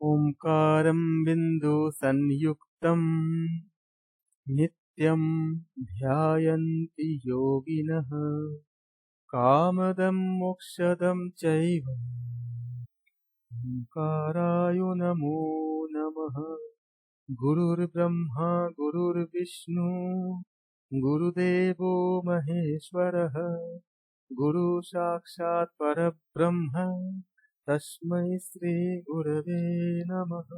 ओंकारं बिन्दुसंयुक्तं नित्यं ध्यायन्ति योगिनः कामदं मोक्षदं चैव ओंकाराय नमो नमः। गुरुर्ब्रह्मा गुरुर्विष्णु गुरुदेवो महेश्वरः गुरु साक्षात् परब्रह्म तस्मै श्री गुरवे नमः।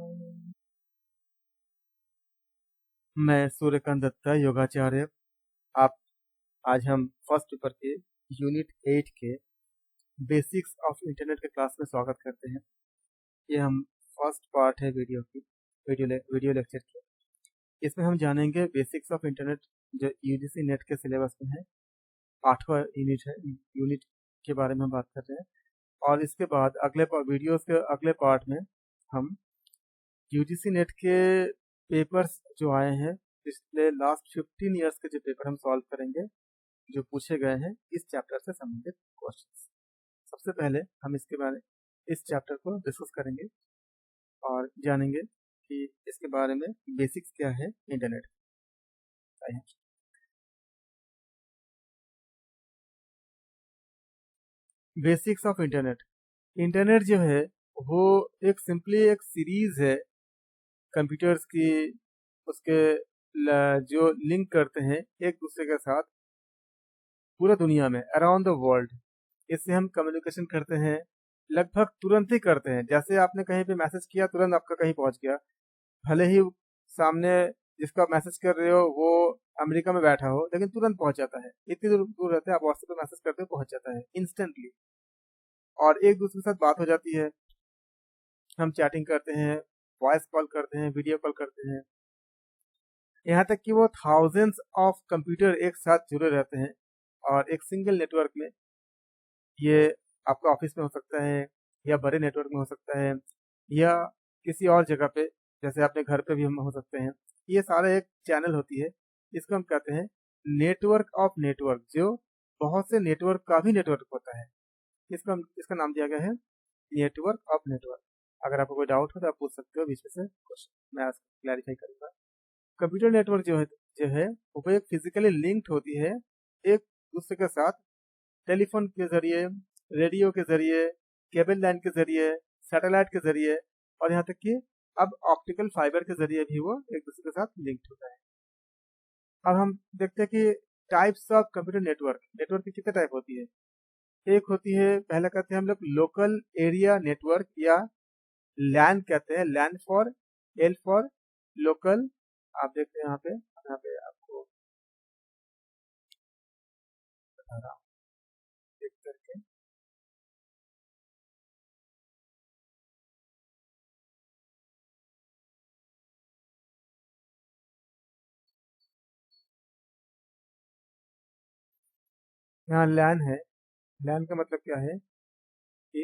मैं सूर्यकांत दत्ता योगाचार्य। आप आज हम फर्स्ट पेपर के यूनिट 8 के बेसिक्स ऑफ इंटरनेट के क्लास में स्वागत करते हैं। ये हम फर्स्ट पार्ट है वीडियो लेक्चर की। इसमें हम जानेंगे बेसिक्स ऑफ इंटरनेट जो यूजीसी नेट के सिलेबस में है। 8वां यूनिट है, यूनिट के बारे में हम बात कर रहे हैं। और इसके बाद वीडियोस के अगले पार्ट में हम यूजीसी नेट के पेपर्स जो आए हैं पिछले लास्ट 15 ईयर्स के जो पेपर हम सॉल्व करेंगे, जो पूछे गए हैं इस चैप्टर से संबंधित क्वेश्चंस। सबसे पहले हम इस चैप्टर को डिस्कस करेंगे और जानेंगे कि इसके बारे में बेसिक्स क्या है internet. Basics of internet. Internet जो है वो एक सिंपली एक सीरीज है कंप्यूटर्स की, उसके जो लिंक करते हैं एक दूसरे के साथ पूरा दुनिया में, अराउंड द वर्ल्ड। इससे हम कम्युनिकेशन करते हैं, लगभग तुरंत ही करते हैं। जैसे आपने कहीं पे मैसेज किया, तुरंत आपका कहीं पहुंच गया, भले ही सामने जिसको आप मैसेज कर रहे हो वो अमेरिका में बैठा हो, लेकिन तुरंत पहुंच जाता है। इतनी दूर रहते हैं, आप व्हाट्सएप पे मैसेज करते हो, पहुंच जाता है इंस्टेंटली, और एक दूसरे के साथ बात हो जाती है। हम चैटिंग करते हैं, वॉइस कॉल करते हैं, वीडियो कॉल करते हैं, यहाँ तक कि वो थाउजेंड्स ऑफ कंप्यूटर एक साथ जुड़े रहते हैं और एक सिंगल नेटवर्क में। ये आपका ऑफिस में हो सकता है, या बड़े नेटवर्क में हो सकता है, या किसी और जगह पे, जैसे अपने घर पे भी हम हो सकते हैं। ये सारा एक चैनल होती है, इसको हम कहते हैं नेटवर्क ऑफ नेटवर्क, जो बहुत से नेटवर्क का भी नेटवर्क होता है। इसका नाम दिया गया है नेटवर्क ऑफ नेटवर्क। अगर आपको कोई डाउट हो तो आप पूछ सकते हो बीच में से क्वेश्चन, मैं क्लैरिफाई करूंगा। कंप्यूटर नेटवर्क जो है वो एक फिजिकली लिंक्ड होती है एक दूसरे के साथ, टेलीफोन के जरिए, रेडियो के जरिए, केबल लाइन के जरिए, सैटेलाइट के जरिए, और यहाँ तक कि अब ऑप्टिकल फाइबर के जरिए भी वो एक दूसरे के साथ लिंक्ड होता है। अब हम देखते हैं कि टाइप्स ऑफ कंप्यूटर नेटवर्क की कितने टाइप होती है। एक होती है, पहला कहते हैं हम लोग लोकल एरिया नेटवर्क, या लैन कहते हैं, लैन फॉर एल फॉर लोकल। आप देखते हैं यहाँ पे आपको बता रहा हूँ देख करके। यहाँ लैन है। लैन का मतलब क्या है कि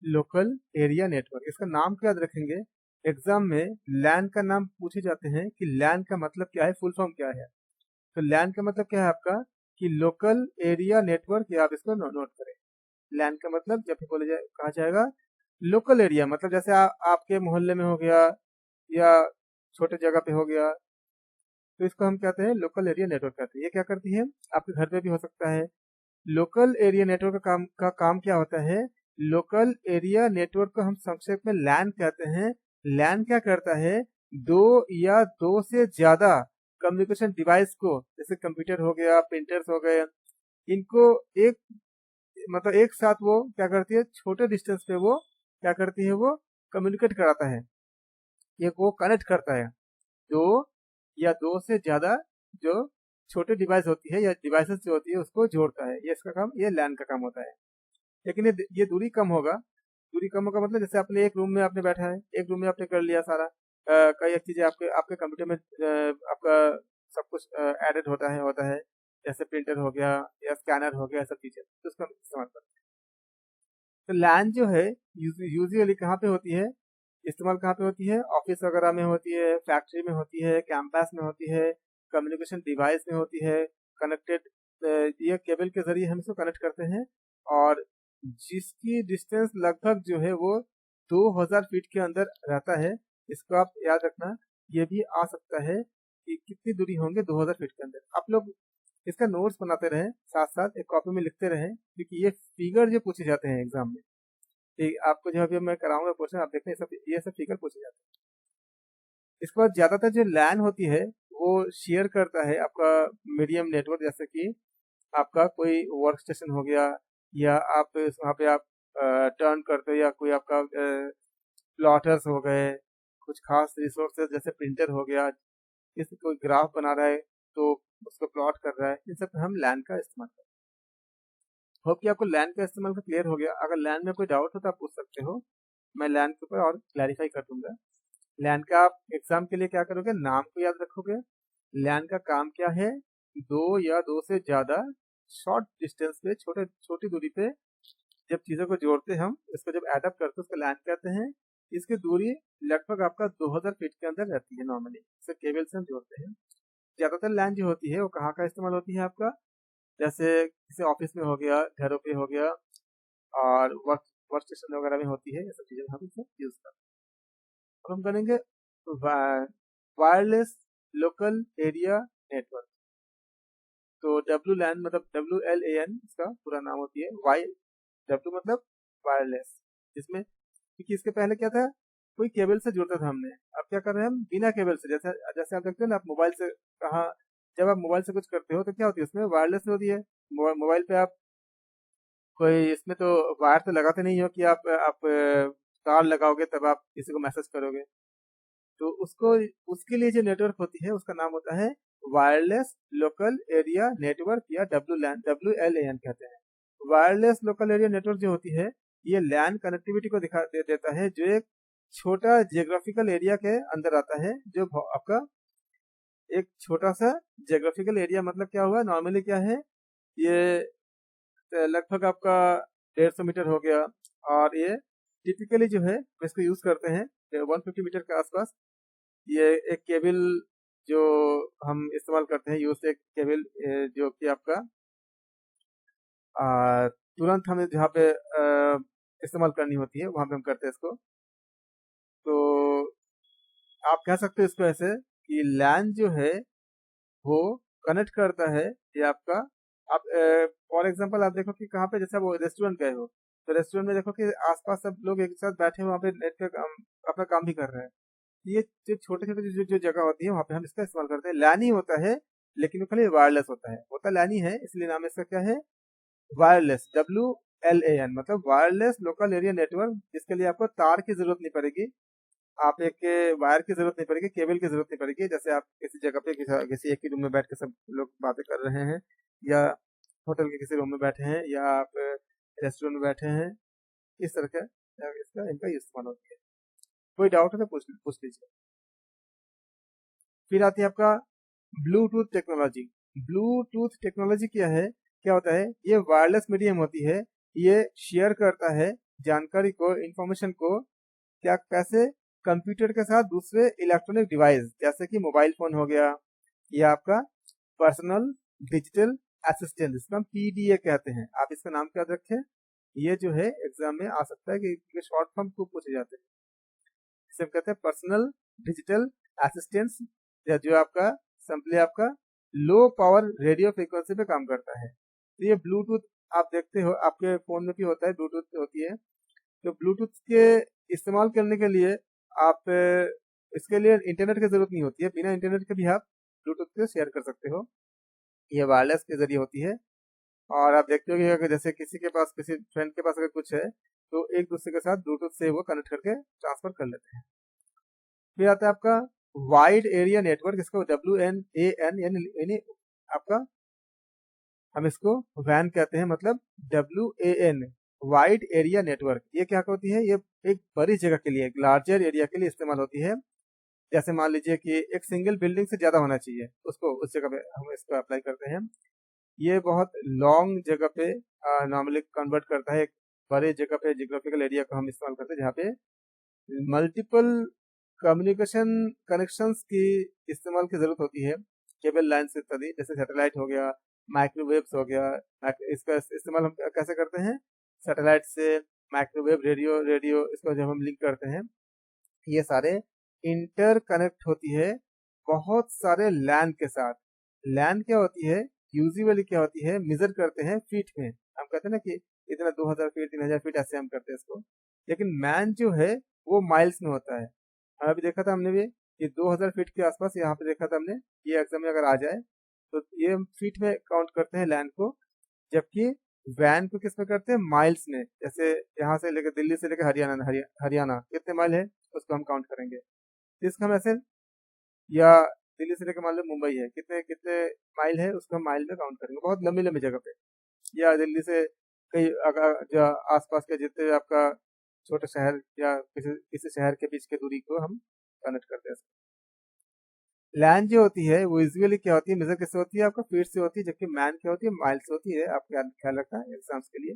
लोकल एरिया नेटवर्क। इसका नाम क्या याद रखेंगे, एग्जाम में लैन का नाम पूछे जाते हैं कि लैन का मतलब क्या है, फुल फॉर्म क्या है। तो लैन का मतलब क्या है आपका कि लोकल एरिया नेटवर्क, या आप इसको नोट करें। लैन का मतलब जब भी कहा जाएगा लोकल एरिया, मतलब जैसे आपके मोहल्ले में हो गया या छोटे जगह पे हो गया, तो इसको हम कहते हैं लोकल एरिया नेटवर्क कहते हैं। ये क्या करती है, आपके घर पे भी हो सकता है। लोकल एरिया नेटवर्क का काम क्या होता है, लोकल एरिया नेटवर्क को हम संक्षेप में लैन कहते हैं। लैन क्या करता है, दो या दो से ज्यादा कम्युनिकेशन डिवाइस को, जैसे कंप्यूटर हो गया, प्रिंटर्स हो गए, इनको एक मतलब एक साथ वो क्या करती है, छोटे डिस्टेंस पे वो क्या करती है, वो कम्युनिकेट कराता है, ये वो कनेक्ट करता है। दो या दो से ज्यादा जो छोटे डिवाइस होती है या डिवाइसेस जो होती है उसको जोड़ता है, ये इसका काम, ये लैन का काम होता है। लेकिन ये दूरी कम होगा। दूरी कम होगा मतलब जैसे अपने एक रूम में आपने बैठा है, एक रूम में आपने कर लिया सारा, कई एक चीजें आपके आपके कंप्यूटर में आपका सब कुछ एडेड होता है, जैसे प्रिंटर हो गया या स्कैनर हो गया, सब चीजें, तो उसका इस्तेमाल करते हैं। तो लैन जो है यूजुअली कहाँ पे होती है, इस्तेमाल कहाँ पे होती है, ऑफिस वगैरह में होती है, फैक्ट्री में होती है, कैंपस में होती है, कम्युनिकेशन डिवाइस में होती है, कनेक्टेड, ये केबल के जरिए हम इसको कनेक्ट करते हैं। और जिसकी डिस्टेंस लगभग जो है वो 2000 फीट के अंदर रहता है। इसको आप याद रखना। ये भी आ सकता है कि कितनी दूरी होंगे 2000 फीट के अंदर। आप लोग इसका नोट्स बनाते रहें, साथ साथ एक कॉपी में लिखते रहें, क्योंकि ये फिगर जो पूछे जाते हैं एग्जाम में, ठीक, आपको जो अभी मैं कराऊंगा क्वेश्चन, आप देखते हैं ये सब फिगर पूछे जाते हैं। इसके बाद ज्यादातर जो लैन होती है वो शेयर करता है आपका मीडियम नेटवर्क, जैसे कि आपका कोई वर्क स्टेशन हो गया, या आप वहाँ पे आप टर्न करते हो, या कोई आपका प्लॉटर्स हो गए, कुछ खास रिसोर्सेज जैसे प्रिंटर हो गया, किसी कोई ग्राफ बना रहा है तो उसको प्लॉट कर रहा है, इन सब पे हम लैन का इस्तेमाल करते हैं। होप कि आपको लैन का इस्तेमाल का क्लियर हो गया। अगर लैन में कोई डाउट हो तो आप पूछ सकते हो, मैं लैन के ऊपर और क्लैरिफाई कर दूंगा। लैन का आप एग्जाम के लिए क्या करोगे, नाम को याद रखोगे। लैन का काम क्या है, दो या दो से ज्यादा शॉर्ट डिस्टेंस पे, छोटी दूरी पे जब चीजों को जोड़ते हैं हम, इसको जब एडअप करते हैं उसको लैन कहते हैं। इसकी दूरी लगभग आपका 2000 फीट के अंदर रहती है नॉर्मली, इसे केबल से हम जोड़ते हैं। ज्यादातर लैन जो होती है वो कहाँ का इस्तेमाल होती है आपका, जैसे किसी ऑफिस में हो गया, घरों पे हो गया, और वर्क स्टेशन वगैरह में होती है, ये सब चीजें हम इसे यूज करते हैं। अब हम करेंगे वायरलेस लोकल एरिया नेटवर्क। तो डब्ल्यू लैन मतलब WLAN इसका पूरा नाम होती है। डब्ल्यू मतलब वायरलेस, जिसमें, क्योंकि इसके पहले क्या था, कोई केबल से जुड़ता था हमने। अब क्या कर रहे हैं हम, बिना केबल से, जैसे जैसे आप देखते हो ना, आप मोबाइल से कहा, जब आप मोबाइल से कुछ करते हो तो क्या होती है, उसमें वायरलेस होती है। मोबाइल पे आप कोई इसमें तो वायर तो लगाते नहीं हो कि आप तार लगाओगे तब आप किसी को मैसेज करोगे। तो उसको, उसके लिए जो नेटवर्क होती है उसका नाम होता है वायरलेस लोकल एरिया नेटवर्क, या WLAN कहते हैं। वायरलेस लोकल एरिया नेटवर्क जो होती है, ये लैन कनेक्टिविटी को देता है, जो एक छोटा जियोग्राफिकल एरिया के अंदर आता है। जो आपका एक छोटा सा जियोग्राफिकल एरिया मतलब क्या हुआ, नॉर्मली क्या है, ये लगभग आपका 150 मीटर हो गया, और ये टिपिकली जो है इसको यूज करते हैं 150 मीटर के आसपास। ये एक केबल जो हम इस्तेमाल करते हैं, यूज एक केबल जो कि आपका तुरंत हमें जहाँ पे इस्तेमाल करनी होती है वहां पे हम करते हैं इसको। तो आप कह सकते हो इसको ऐसे कि लैन जो है वो कनेक्ट करता है, ये आपका, आप फॉर एग्जांपल आप देखो कि कहाँ पे, जैसे वो रेस्टोरेंट गए हो, तो रेस्टोरेंट में देखो कि आसपास सब लोग एक साथ बैठे हैं, वहाँ पे नेट पे अपना काम भी कर रहे हैं। ये जो छोटे छोटे जो जगह होती है वहाँ पे हम इसका इस्तेमाल करते हैं। लैन ही होता है, लेकिन वो खाली वायरलेस होता है, होता लैन ही है, इसलिए नाम इसका क्या है, वायरलेस, WLAN मतलब वायरलेस लोकल एरिया नेटवर्क, जिसके लिए आपको तार की जरूरत नहीं पड़ेगी, आप एक वायर की जरूरत नहीं पड़ेगी, केबल की जरूरत नहीं पड़ेगी। जैसे आप किसी जगह पे किसी एक ही रूम में बैठ के सब लोग बातें कर रहे हैं, या होटल के किसी रूम में बैठे हैं, या आप रेस्टोरेंट में बैठे हैं, इस तरह का इसका इनका इस्तेमाल होती है। कोई डाउट है तो पूछ लीजिए। फिर आती है आपका ब्लूटूथ टेक्नोलॉजी। ब्लूटूथ टेक्नोलॉजी क्या है, क्या होता है, ये वायरलेस मीडियम होती है। ये शेयर करता है जानकारी को, इंफॉर्मेशन को, क्या, कैसे, कंप्यूटर के साथ दूसरे इलेक्ट्रॉनिक डिवाइस, जैसे कि मोबाइल फोन हो गया, या आपका पर्सनल डिजिटल असिस्टेंट, जिसको हम PDA कहते हैं। आप इसका नाम क्या रखें, ये जो है एग्जाम में आ सकता है कि शॉर्ट फॉर्म खूब पूछे जाते हैं। इसे हम कहते हैं पर्सनल डिजिटल असिस्टेंस, या जो आपका सिंपली आपका लो पावर रेडियो फ्रीक्वेंसी पे काम करता है। तो ये ब्लूटूथ आप देखते हो आपके फोन में भी होता है, ब्लूटूथ होती है। तो ब्लूटूथ के इस्तेमाल करने के लिए आप इसके लिए इंटरनेट की जरूरत नहीं होती है, बिना इंटरनेट के भी आप ब्लूटूथ से शेयर कर सकते हो। ये वायरलेस के जरिए होती है। और आप देखते हो कि अगर जैसे किसी के पास, किसी फ्रेंड के पास अगर कुछ है, तो एक दूसरे के साथ ब्लूटूथ से वो कनेक्ट करके ट्रांसफर कर लेते हैं। फिर आता है आपका वाइड एरिया नेटवर्क, इसको WNAN यानी आपका, हम इसको वैन कहते हैं, मतलब WAN वाइड एरिया नेटवर्क। ये क्या होती है, ये एक बड़ी जगह के लिए, एक लार्जर एरिया के लिए इस्तेमाल होती है। जैसे मान लीजिए कि एक सिंगल बिल्डिंग से ज्यादा होना चाहिए, उसको उस जगह पे हम इसको अप्लाई करते हैं। ये बहुत लॉन्ग जगह पे नॉर्मली कन्वर्ट करता है। एक बड़े जगह पे जियोग्राफिकल एरिया को हम इस्तेमाल करते हैं जहाँ पे मल्टीपल कम्युनिकेशन कनेक्शंस की इस्तेमाल की जरूरत होती है, केबल लाइन से इत्यादि, जैसे सैटेलाइट हो गया, माइक्रोवेव्स हो गया। इसका इस्तेमाल हम कैसे करते हैं, सैटेलाइट से माइक्रोवेव रेडियो रेडियो इसको जब हम लिंक करते हैं, ये सारे इंटरकनेक्ट होती है बहुत सारे लैन के साथ। लैन क्या होती है, यूजुअली क्या होती है, मेजर करते हैं फीट में। हम कहते हैं ना कि इतना 2000 फीट 3000 फीट ऐसे हम करते हैं इसको, लेकिन मैन जो है वो माइल्स में होता है। अभी देखा था हमने भी कि 2000 फीट के आसपास यहाँ पे देखा था हमने, ये एग्जाम में अगर आ जाए तो ये हम फीट में काउंट करते हैं लैन को, जबकि वैन को किस में करते हैं, माइल्स में। जैसे यहाँ से लेकर दिल्ली से लेकर हरियाणा हरियाणा कितने माइल है उसको हम काउंट करेंगे, तो इसका हम ऐसे, या दिल्ली से लेकर मान लो मुंबई है, कितने कितने माइल है उसको हम माइल में काउंट करेंगे, बहुत लंबी लंबी जगह पे। या दिल्ली से कई अगर जो आसपास के जितने आपका छोटे शहर या किसी किसी शहर के बीच की दूरी को हम कनेक्ट करते हैं। लैन जो होती है वो यूजुअली क्या होती है, मेजर किससे होती है, आपका फीट से होती है, जबकि मैन क्या होती है, माइल से होती है। आप ख्याल रखना एग्जाम्स के लिए।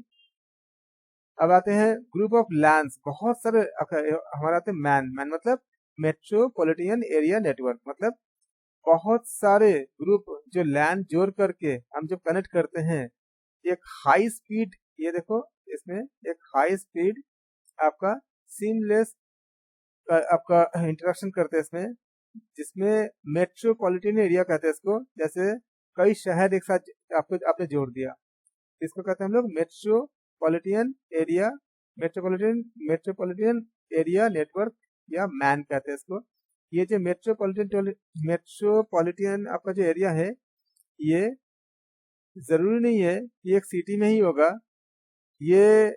अब आते हैं ग्रुप ऑफ लैंड्स, बहुत सारे हमारे आते हैं मैन। मैन मतलब मेट्रोपॉलिटन एरिया नेटवर्क, मतलब बहुत सारे ग्रुप जो लैंड जोड़ करके हम जब कनेक्ट करते हैं एक हाई स्पीड, ये देखो इसमें एक हाई स्पीड आपका सीमलेस आपका इंटरेक्शन करते हैं इसमें, जिसमें मेट्रोपॉलिटन एरिया कहते हैं इसको। जैसे कई शहर एक साथ आपको आपने जोड़ दिया, इसको कहते हैं हम लोग metropolitan area, metropolitan metropolitan area network या मैन कहते हैं इसको। ये जो मेट्रोपॉलिटन आपका जो एरिया है, ये जरूरी नहीं है कि एक सिटी में ही होगा, ये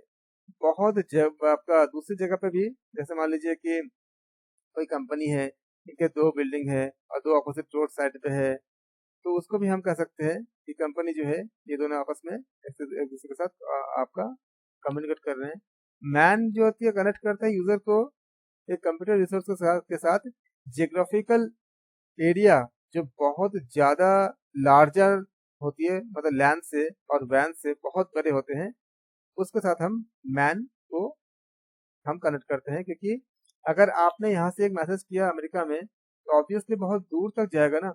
बहुत आपका दूसरी जगह पे भी, जैसे मान लीजिए कि कोई कंपनी है, इनके दो बिल्डिंग है और दो अपोजिट रोड साइड पे है, तो उसको भी हम कह सकते हैं कि कंपनी जो है ये दोनों आपस में एक दूसरे के साथ आपका कम्युनिकेट कर रहे हैं। मैन जो होती है कनेक्ट करता है यूजर को एक कंप्यूटर रिसोर्स के साथ जियोग्राफिकल एरिया जो बहुत ज्यादा लार्जर होती है, मतलब लैंड से और वैन से बहुत बड़े होते हैं, उसके साथ हम मैन को हम कनेक्ट करते हैं। क्योंकि अगर आपने यहाँ से एक मैसेज किया अमेरिका में, तो ऑब्वियसली बहुत दूर तक जाएगा ना।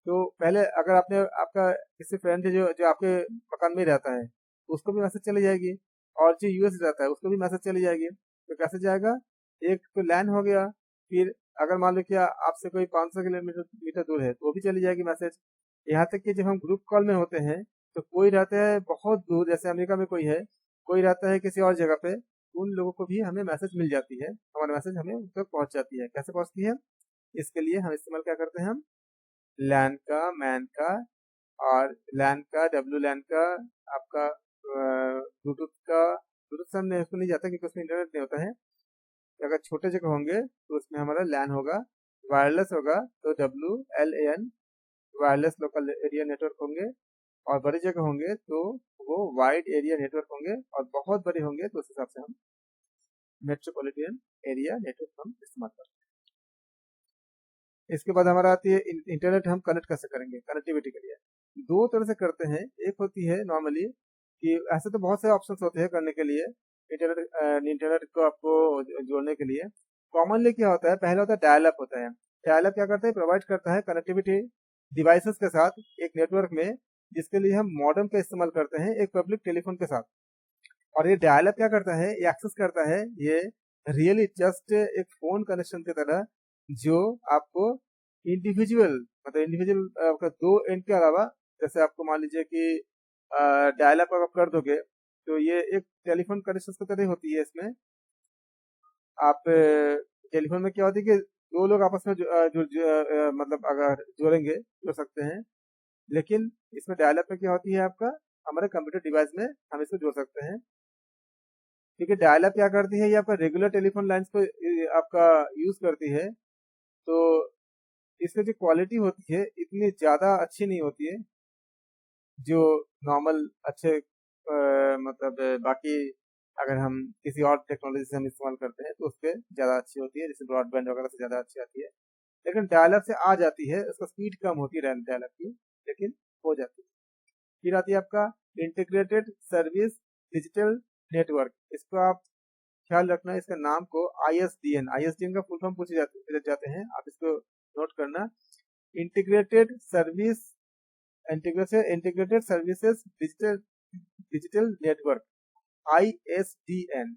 तो पहले अगर आपने आपका किसी फ्रेंड है जो जो आपके मकान में रहता है, तो उसको भी मैसेज चली जाएगी, और जो यूएस रहता है उसको भी मैसेज चली जाएगी। तो कैसे जाएगा, एक तो लैन हो गया, फिर अगर मान लो कि आपसे कोई 500 किलोमीटर मीटर दूर है तो वो भी चली जाएगी मैसेज। यहाँ तक कि जब हम ग्रुप कॉल में होते हैं तो कोई रहता है बहुत दूर, जैसे अमेरिका में कोई है, कोई रहता है किसी और जगह पे, उन लोगों को भी हमें मैसेज मिल जाती है, हमारा मैसेज हमें उन तक पहुंच जाती है। कैसे पहुंचती है, इसके लिए हम इस्तेमाल क्या करते हैं, हम लैन का, मैन का, और लैन का, डब्ल्यू लैन का, आपका ब्लूटूथ का। ब्लूटूथ से हमने उसको नहीं जाता क्योंकि उसमें इंटरनेट नहीं होता है। अगर छोटे जगह होंगे तो उसमें हमारा लैन होगा, वायरलेस होगा तो WLAN, wireless local area network होंगे, और बड़ी जगह होंगे तो वो वाइड एरिया नेटवर्क होंगे, और बहुत बड़े होंगे तो उस हिसाब से हम मेट्रोपॉलिटन एरिया नेटवर्क हम इस्तेमाल करते हैं। इसके बाद हमारा आती है इंटरनेट हम कनेक्ट कैसे करेंगे, कनेक्टिविटी के लिए दो तरह से करते हैं। एक होती है नॉर्मली कि ऐसे तो बहुत से ऑप्शंस होते हैं करने के लिए इंटरनेट, इंटरनेट को आपको जोड़ने के लिए। कॉमनली क्या होता है, पहला होता है डायल अप होता है। डायल अप क्या करता है, प्रोवाइड करता है कनेक्टिविटी डिवाइसेस के साथ एक नेटवर्क में, जिसके लिए हम मॉडेम का इस्तेमाल करते हैं एक पब्लिक टेलीफोन के साथ। और ये डायल अप क्या करता है, ये एक्सेस करता है, ये रियली जस्ट एक फोन कनेक्शन की तरह, जो आपको इंडिविजुअल, मतलब इंडिविजुअल आपका दो एंड के अलावा, जैसे आपको मान लीजिए कि डायल अप आप कर दोगे तो ये एक टेलीफोन कनेक्शन की तरह होती है। इसमें आप टेलीफोन में क्या होती है कि दो लोग आपस में मतलब अगर जोड़ेंगे जोड़ सकते हैं, लेकिन इसमें डायल अप में क्या होती है, आपका हमारे कंप्यूटर डिवाइस में हम इसको जोड़ सकते हैं। क्योंकि डायल अप क्या करती है, ये आपका रेगुलर टेलीफोन लाइंस को आपका यूज करती है, तो इसमें जो क्वालिटी होती है इतनी ज्यादा अच्छी नहीं होती है जो नॉर्मल अच्छे मतलब बाकी अगर हम किसी और टेक्नोलॉजी से हम इस्तेमाल करते हैं तो उस पर ज़्यादा अच्छी होती है, जैसे ब्रॉडबैंड वगैरह से ज़्यादा अच्छी आती है। लेकिन डायलअप से आ जाती है, उसका स्पीड कम होती है डायलअप की, लेकिन हो जाती है। फिर आती है आपका इंटीग्रेटेड सर्विस डिजिटल नेटवर्क। इसको आप ख्याल रखना, इसका नाम को ISDN का फुल फॉर्म पूछे जाते हैं, आप इसको नोट करना। Integrated service integrated services digital digital network, ISDN।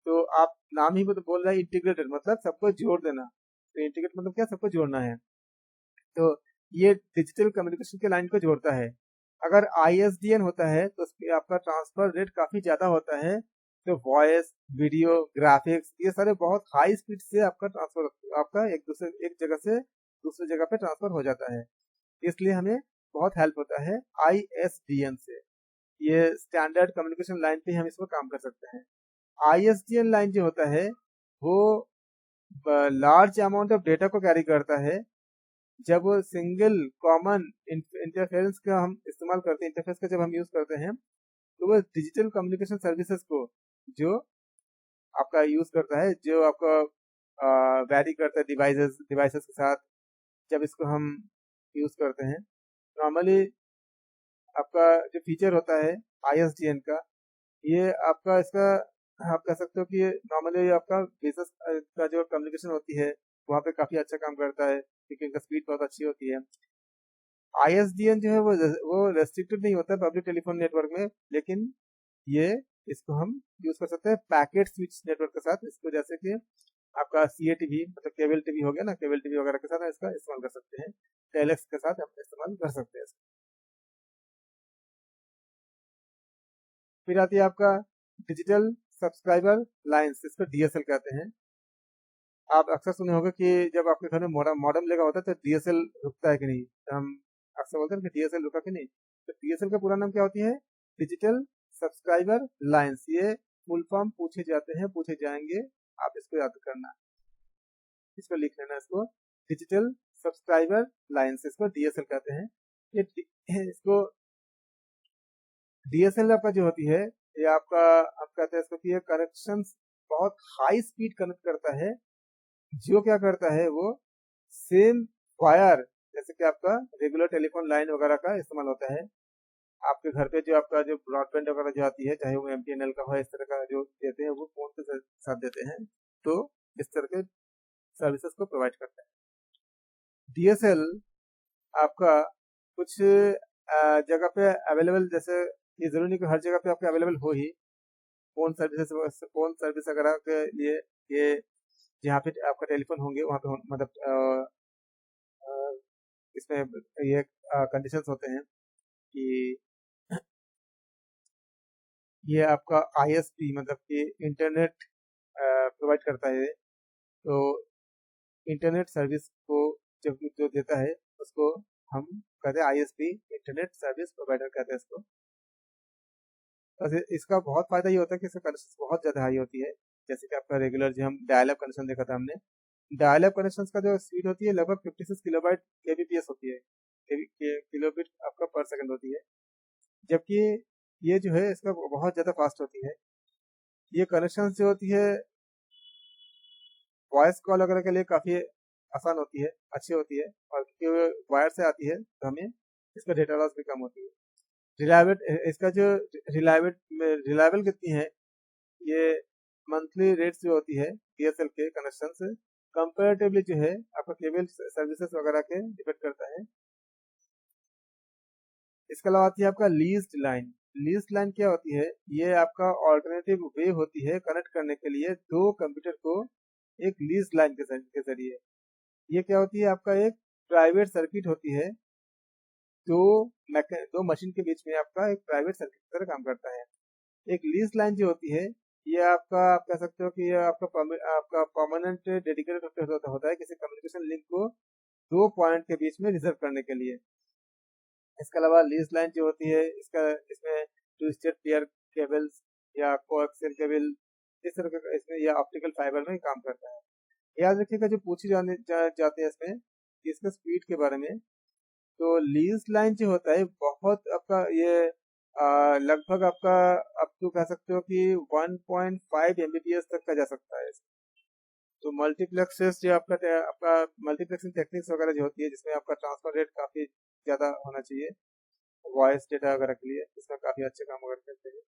तो आप नाम ही बोल रहा है इंटीग्रेटेड, मतलब सबको जोड़ देना। तो इंटीग्रेट मतलब क्या, सबको जोड़ना है। तो ये डिजिटल कम्युनिकेशन के लाइन को जोड़ता है। अगर ISDN होता है तो उसमें आपका ट्रांसफर रेट काफी ज्यादा होता है। तो वॉइस, वीडियो, ग्राफिक्स, ये सारे बहुत हाई स्पीड से आपका ट्रांसफर, आपका एक जगह से दूसरी जगह पे ट्रांसफर हो जाता है। इसलिए हमें बहुत हेल्प होता है ISDN से। ये स्टैंडर्ड कम्युनिकेशन लाइन पे हम इसमें काम कर सकते हैं। ISDN लाइन जो होता है वो लार्ज अमाउंट ऑफ डेटा को कैरी करता है। जब सिंगल कॉमन इंटरफेरेंस का हम इस्तेमाल करते हैं, इंटरफेस का जब हम यूज करते हैं, तो वो डिजिटल कम्युनिकेशन सर्विसेज को जो आपका यूज करता है, जो आपका वैरी करता है डिवाइसेस डिवाइसेस के साथ, जब इसको हम यूज करते हैं नॉर्मली, आपका जो फीचर होता है ISDN का, ये आपका इसका आप कह सकते हो कि ये नॉर्मली आपका बिजनेस का जो कम्युनिकेशन होती है वहाँ पे काफी अच्छा काम करता है, क्योंकि इनका स्पीड बहुत अच्छी होती है। ISDN जो है वो रेस्ट्रिक्टेड नहीं होता पब्लिक टेलीफोन नेटवर्क में, लेकिन ये इसको हम यूज कर सकते हैं पैकेट स्विच नेटवर्क के साथ। इसको जैसे कि आपका CATV मतलब केबल टीवी हो गया ना, केबल टीवी वगैरह के साथ इसका इस्तेमाल कर सकते हैं। टेलेक्स के साथ हम इस्तेमाल कर सकते हैं। फिर आती है आपका डिजिटल सब्सक्राइबर लाइंस, इसको DSL कहते हैं। आप अक्सर सुने होंगे कि जब आपके घर में मॉडेम लगा होता है तो DSL रुकता है कि नहीं, तो हम अक्सर बोलते हैं कि DSL रुका कि नहीं। तो DSL का पूरा नाम क्या होती है, डिजिटल सब्सक्राइबर लाइंस। ये फुल फॉर्म पूछे जाते हैं, पूछे जाएंगे, आप इसको याद करना, इसको लिख लेना, इसको डिजिटल सब्सक्राइबर लाइंस, इसको DSL कहते हैं। इसको DSL आपका जो होती है, ये आपका आप कहते हैं इसको कि ये कनेक्शन बहुत हाई स्पीड कनेक्ट करता है। जियो क्या करता है, वो सेम वायर जैसे कि आपका रेगुलर टेलीफोन लाइन वगैरह का इस्तेमाल होता है। आपके घर पे जो आपका जो ब्रॉडबैंड वगैरह जो आती है, चाहे वो MTNL का हो, इस तरह का जो देते हैं वो फोन के साथ देते हैं। तो इस तरह के सर्विसेज को प्रोवाइड करता है। DSL आपका कुछ जगह पे अवेलेबल, जैसे ये जरूरी नहीं कि हर जगह पे आपके अवेलेबल हो ही। फोन सर्विस वगैरह के लिए ये जहाँ पे आपका टेलीफोन होंगे वहाँ पे मतलब अ, इसमें ये कंडीशंस होते हैं कि ये आपका ISP मतलब कि इंटरनेट प्रोवाइड करता है। तो इंटरनेट सर्विस को जब जो देता है उसको हम कहते हैं ISP, इंटरनेट सर्विस प्रोवाइडर कहते हैं इसको। वैसे इसका बहुत फायदा ये होता है कि इसका कनेक्शन बहुत ज़्यादा हाई होती है। जैसे कि आपका रेगुलर जो हम डायल अप कनेक्शन देखा था हमने, डायल अप कनेक्शन का जो स्पीड होती है लगभग 56 किलोबाइट kbps होती है, किलोबिट आपका पर सेकंड होती है। जबकि ये जो है इसका बहुत ज़्यादा फास्ट होती है। ये कनेक्शन जो होती है वॉइस कॉल वगैरह के लिए काफ़ी आसान होती है, अच्छी होती है, और क्योंकि वायर से आती है तो हमें इसका डेटा लॉस भी कम होती है। रिलायबल इसका जो रिलायबल रिलायबल कितनी है, ये मंथली रेट्स जो होती है DSL के कनेक्शन से कंपेरेटिवली जो है आपका केबल सर्विसेज वगैरह के डिपेंड करता है। इसके अलावा आती है आपका लीज्ड लाइन। लीज्ड लाइन क्या होती है, ये आपका ऑल्टरनेटिव वे होती है कनेक्ट करने के लिए दो कंप्यूटर को एक लीज्ड लाइन के जरिए। ये क्या होती है, आपका एक प्राइवेट सर्किट होती है, दो मशीन के बीच में आपका एक प्राइवेट सर्किट की तरह काम करता है। एक लीज लाइन जो होती है, ये आपका आप कह सकते हो कि ये आपका परमानेंट डेडिकेटेड होता है किसी कम्युनिकेशन लिंक को दो पॉइंट के बीच में रिजर्व करने के लिए। इसके अलावा लीज लाइन जो होती है, इसका इसमें ट्विस्टेड पेयर केबल्स या कोएक्सियल केबल इस तरह का इसमें या ऑप्टिकल फाइबर में काम करता है। याद रखिएगा जो पूछी जाते हैं इसमें कि इसका स्पीड के बारे में। तो लीज लाइन जो होता है बहुत आपका ये लगभग आपका अब तो कह सकते हो कि 1.5 Mbps तक का जा सकता है। तो मल्टीप्लेक्सेस जो आपका आपका मल्टीप्लेक्सिंग टेक्निक्स वगैरह जो होती है, जिसमें आपका ट्रांसफर रेट काफी ज्यादा होना चाहिए वॉइस डेटा वगैरह के लिए, इसमें काफी अच्छे काम वगैरह करते हैं।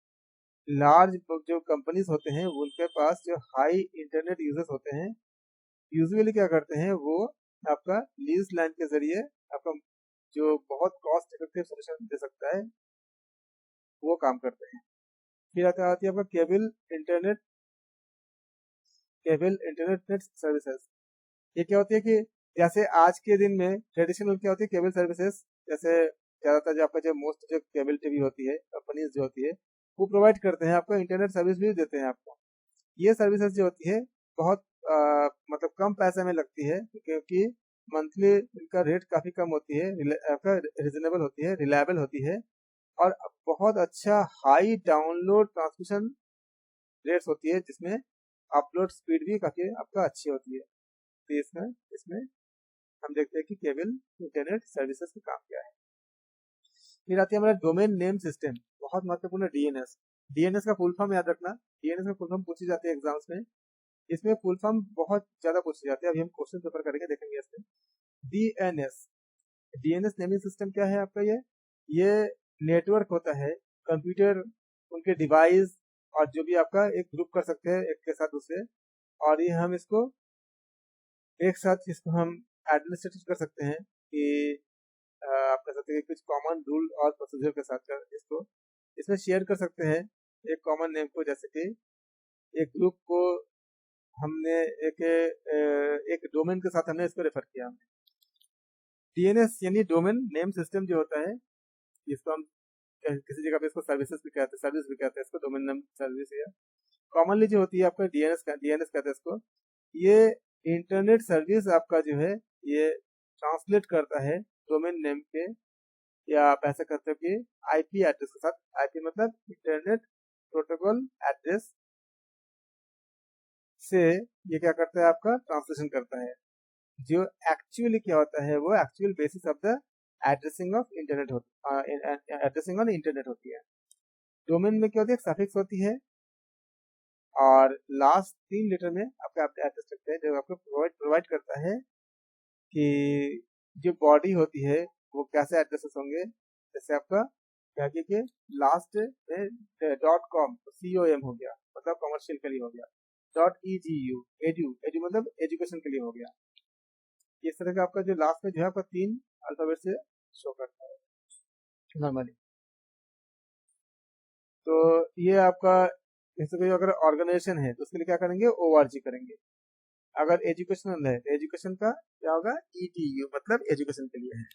लार्ज जो कंपनीज होते हैं उनके पास जो हाई इंटरनेट यूजर्स होते हैं, यूजुअली क्या करते हैं वो आपका लीज लाइन के जरिए आपका जो बहुत कॉस्ट इफेक्टिव सोल्यूशन दे सकता है वो काम करते हैं। फिर आता आती है आपका cable internet cable internet services. ये क्या होती है कि जैसे आज के दिन में ट्रेडिशनल क्या होती है केबल सर्विसेज, जैसे ज्यादातर जो आपका जो मोस्ट जो केबल टीवी होती है कंपनीज जो होती है वो प्रोवाइड करते हैं आपको, इंटरनेट सर्विस भी देते हैं आपको। ये सर्विसेज जो होती है बहुत मतलब कम पैसे में लगती है, क्योंकि मंथली इनका रेट काफी कम होती है, आपका रिजनेबल होती है, रिलायबल होती है, और बहुत अच्छा हाई डाउनलोड ट्रांसमिशन रेट्स होती है, जिसमें अपलोड स्पीड भी काफी आपका अच्छी होती है। तो इसमें इसमें हम देखते हैं कि केबल इंटरनेट सर्विसेज का काम क्या है। फिर आती है हमारा डोमेन नेम सिस्टम, बहुत महत्वपूर्ण है डीएनएस। डीएनएस का फुल फॉर्म याद रखना, डीएनएस का फुल फॉर्म पूछी जाती है एग्जाम्स में, इसमें फुल फॉर्म बहुत ज्यादा पूछी जाती है, अभी हम क्वेश्चन पेपर करेंगे देखेंगे इसमें। डीएनएस, डीएनएस नेमिंग सिस्टम क्या है आपका, ये नेटवर्क होता है, कंप्यूटर उनके डिवाइस और जो भी आपका एक ग्रुप कर सकते हैं एक के साथ दूसरे, और ये हम इसको एक साथ इसको हम एडमिनिस्ट्रेट कर सकते हैं कि आप कह सकते हैं कुछ कॉमन रूल और प्रोसीजर के साथ इसको इसमें शेयर कर सकते हैं एक कॉमन नेम को, जैसे कि एक ग्रुप को हमने एक डोमेन के साथ हमने इसको रेफर किया। डीएनएस यानी डोमेन नेम सिस्टम जो होता है, इसको हम किसी जगह पे इसको सर्विसेज भी कहते हैं, सर्विस भी कहते हैं इसको, डोमेन नेम सर्विस। या कॉमनली जो होती है आपका डीएनएस कहते हैं इसको, ये इंटरनेट सर्विस आपका जो है ये ट्रांसलेट करता है डोमेन नेम के, या आप ऐसा करते हो कि आईपी एड्रेस के साथ, आईपी मतलब इंटरनेट प्रोटोकॉल एड्रेस से ये क्या करता है आपका ट्रांसलेशन करता है। जो एक्चुअली क्या होता है वो actual basis of the addressing of internet addressing on internet होती है। डोमेन में क्या होती है, सफिक्स होती है, और लास्ट 3 लेटर में आपका एड्रेस लगता है, जो आपको प्रोवाइड करता है कि जो बॉडी होती है वो कैसे एड्रेसेस होंगे। जैसे आपका क्या कि लास्ट में .com COM हो गया, मतलब कमर्शियल के लिए हो गया, .edu एडू मतलब एजुकेशन के लिए हो गया। इस तरह का आपका जो लास्ट में जो है आपका 3 अल्फाबेट से शो करता है नॉर्मली। तो ये आपका जैसे कोई अगर ऑर्गेनाइजेशन है तो उसके लिए क्या करेंगे, ORG करेंगे। अगर एजुकेशनल है तो एजुकेशन का क्या होगा, EDU मतलब एजुकेशन के लिए है।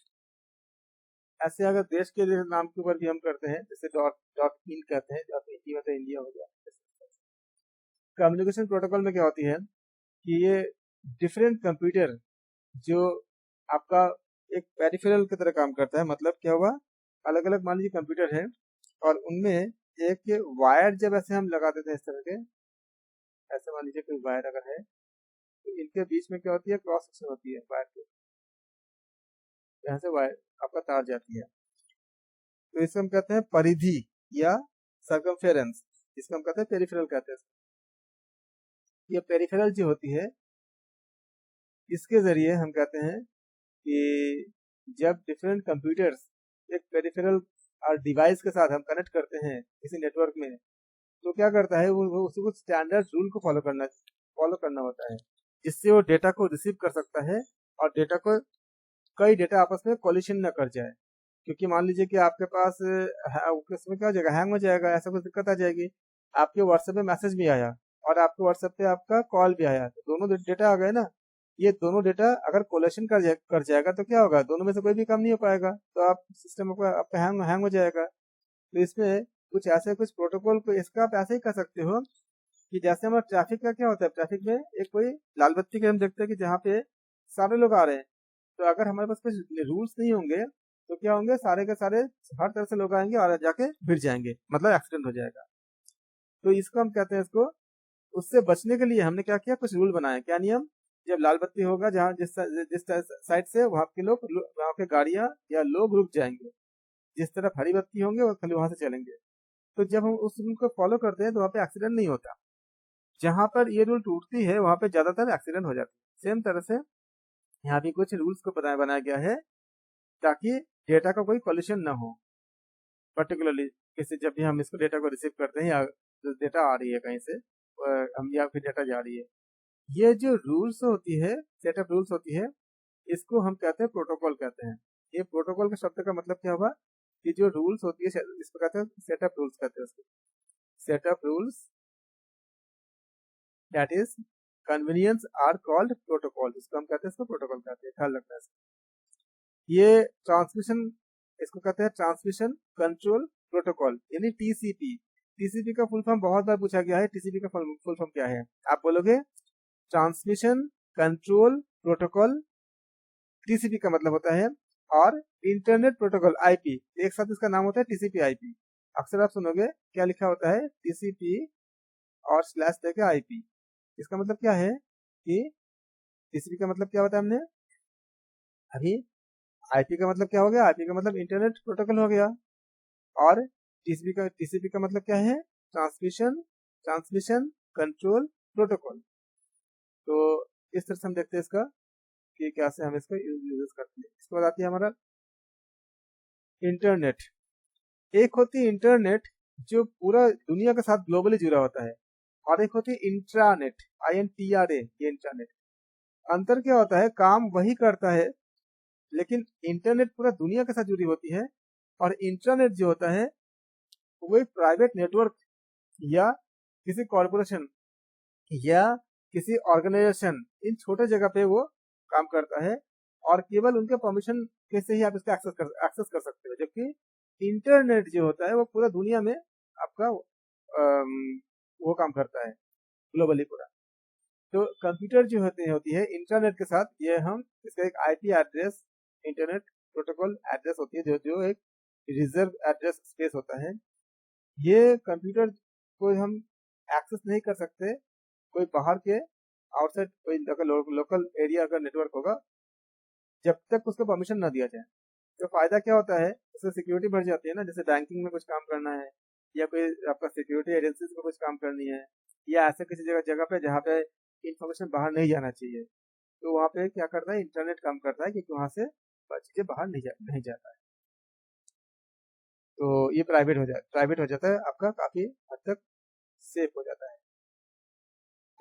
ऐसे अगर देश के नाम के ऊपर भी हम करते हैं, जैसे .in कहते हैं, .in मतलब इंडिया हो गया। कम्युनिकेशन प्रोटोकॉल में क्या होती है कि ये डिफरेंट कंप्यूटर जो आपका एक पेरिफेरल की तरह काम करता है, मतलब क्या हुआ, अलग अलग मान लीजिए कंप्यूटर है और उनमें एक वायर जब ऐसे हम लगा देते हैं इस तरह के, ऐसे मान लीजिए कोई वायर अगर है तो इनके बीच में क्या होती है, क्रॉस सेक्शन होती है वायर के, यहाँ से वायर आपका तार जाती है, तो इसको हम कहते हैं परिधि या सर्कमफेरेंस, इसको हम कहते हैं पेरिफेरल कहते हैं। ये पेरिफेरल जो होती है इसके जरिए हम कहते हैं कि जब डिफरेंट कंप्यूटर्स एक पेरिफेरल और डिवाइस के साथ हम कनेक्ट करते हैं किसी नेटवर्क में, तो क्या करता है वो उसको स्टैंडर्ड रूल को फॉलो करना होता है, जिससे वो डेटा को रिसीव कर सकता है और डेटा को कई डेटा आपस में कोलिशन न कर जाए। क्योंकि मान लीजिए कि आपके पास उसमें क्या हो जाएगा, हैंग हो जाएगा, ऐसा कुछ दिक्कत आ जाएगी। आपके व्हाट्सएप पे मैसेज भी आया और आपके व्हाट्सएप पे आपका कॉल भी आया, तो दोनों डेटा आ गए ना। ये दोनों डेटा अगर कोलेशन कर जाएगा तो क्या होगा, दोनों में से कोई भी काम नहीं हो पाएगा, तो आप सिस्टम आपका हैंग हो जाएगा। तो इसमें कुछ प्रोटोकॉल को इसका आप ऐसे ही कर सकते हो कि जैसे हमारा ट्रैफिक का क्या होता है, ट्रैफिक में एक कोई लाल बत्ती के हम देखते हैं कि जहाँ पे सारे लोग आ रहे हैं, तो अगर हमारे पास कुछ रूल्स नहीं होंगे तो क्या होंगे, सारे के सारे हर तरह से लोग आएंगे और जाके भिड़ जाएंगे, मतलब एक्सीडेंट हो जाएगा। तो इसको हम कहते हैं, इसको उससे बचने के लिए हमने क्या किया, कुछ रूल बनाए। क्या नियम, जब लाल बत्ती होगा जहाँ जिस साइड से वहां के लोग, वहां के गाड़ियां या लोग रुक जाएंगे, जिस तरफ हरी बत्ती होंगे वो खाली वहां से चलेंगे। तो जब हम उस रूल को फॉलो करते हैं तो वहां पे एक्सीडेंट नहीं होता। जहां पर ये रूल टूटती है वहां पे ज्यादातर एक्सीडेंट हो जाती है। सेम तरह से यहाँ भी कुछ रूल्स को बनाया गया है ताकि डेटा का कोई कोलिशन ना हो। पर्टिकुलरली किसी जब भी हम इसको डेटा को रिसीव करते हैं या डेटा आ रही है कहीं से, हम या फिर डेटा जा रही है, ये जो रूल्स होती है, सेट ऑफ रूल्स होती है, इसको हम कहते हैं प्रोटोकॉल कहते हैं। ये प्रोटोकॉल के शब्द का मतलब क्या हुआ कि जो रूल्स होती है इसको कहते हैं सेट ऑफ रूल्स कहते हैं उसको, set of rules that is convenience are called protocol, इसको हम कहते हैं, इसको प्रोटोकॉल कहते हैं, ख्याल रखना है। ये ट्रांसमिशन, इसको कहते हैं ट्रांसमिशन कंट्रोल प्रोटोकॉल यानी टीसीपी। टीसीपी का फुल फॉर्म बहुत बार पूछा गया है, टीसीपी का फुल फॉर्म क्या है? आप बोलोगे ट्रांसमिशन कंट्रोल प्रोटोकॉल, टीसीपी का मतलब होता है, और इंटरनेट प्रोटोकॉल आईपी, एक साथ इसका नाम होता है टीसीपी आईपी। अक्सर आप सुनोगे क्या लिखा होता है, टीसीपी और स्लैश देके आईपी। इसका मतलब क्या है कि टीसीपी का मतलब क्या होता है, हमने अभी आईपी का मतलब क्या हो गया, आईपी का मतलब इंटरनेट प्रोटोकॉल हो गया, और टीसीपी का मतलब क्या है, ट्रांसमिशन कंट्रोल प्रोटोकॉल। तो इस तरह से हम देखते हैं इसका कि कैसे हम इसको यूज करते हैं। इसके बाद आती है हमारा इंटरनेट। एक होती है इंटरनेट जो पूरा दुनिया के साथ ग्लोबली जुड़ा होता है, और एक होती है इंट्रानेट, INTRA, ये इंटरनेट। अंतर क्या होता है, काम वही करता है, लेकिन इंटरनेट पूरा दुनिया के साथ जुड़ी होती है, और इंटरनेट जो होता है वो एक प्राइवेट नेटवर्क या किसी कॉर्पोरेशन या किसी ऑर्गेनाइजेशन, इन छोटे जगह पे वो काम करता है, और केवल उनके परमिशन के से ही आप इसका एक्सेस कर सकते हो। जबकि इंटरनेट जो होता है वो पूरा दुनिया में आपका वो काम करता है, ग्लोबली पूरा। तो कंप्यूटर जो होती है इंटरनेट के साथ, ये हम इसका एक IP address, internet protocol address होती है, जो जो एक रिजर्व एड्रेस स्पेस होता है। ये कंप्यूटर को हम एक्सेस नहीं कर सकते, कोई बाहर के आउटसाइड कोई लोकल एरिया अगर नेटवर्क होगा, जब तक उसको परमिशन ना दिया जाए। तो फायदा क्या होता है, उससे सिक्योरिटी बढ़ जाती है ना, जैसे बैंकिंग में कुछ काम करना है, या कोई आपका सिक्योरिटी एजेंसीज में कुछ काम करनी है, या ऐसे किसी जगह पे जहाँ पे इंफॉर्मेशन बाहर नहीं जाना चाहिए, तो वहाँ पे क्या करता है, इंटरनेट काम करता है, क्योंकि वहाँ से चीजें बाहर नहीं जाता है। तो ये प्राइवेट हो जाता है आपका, काफी हद तक सेफ हो जाता है।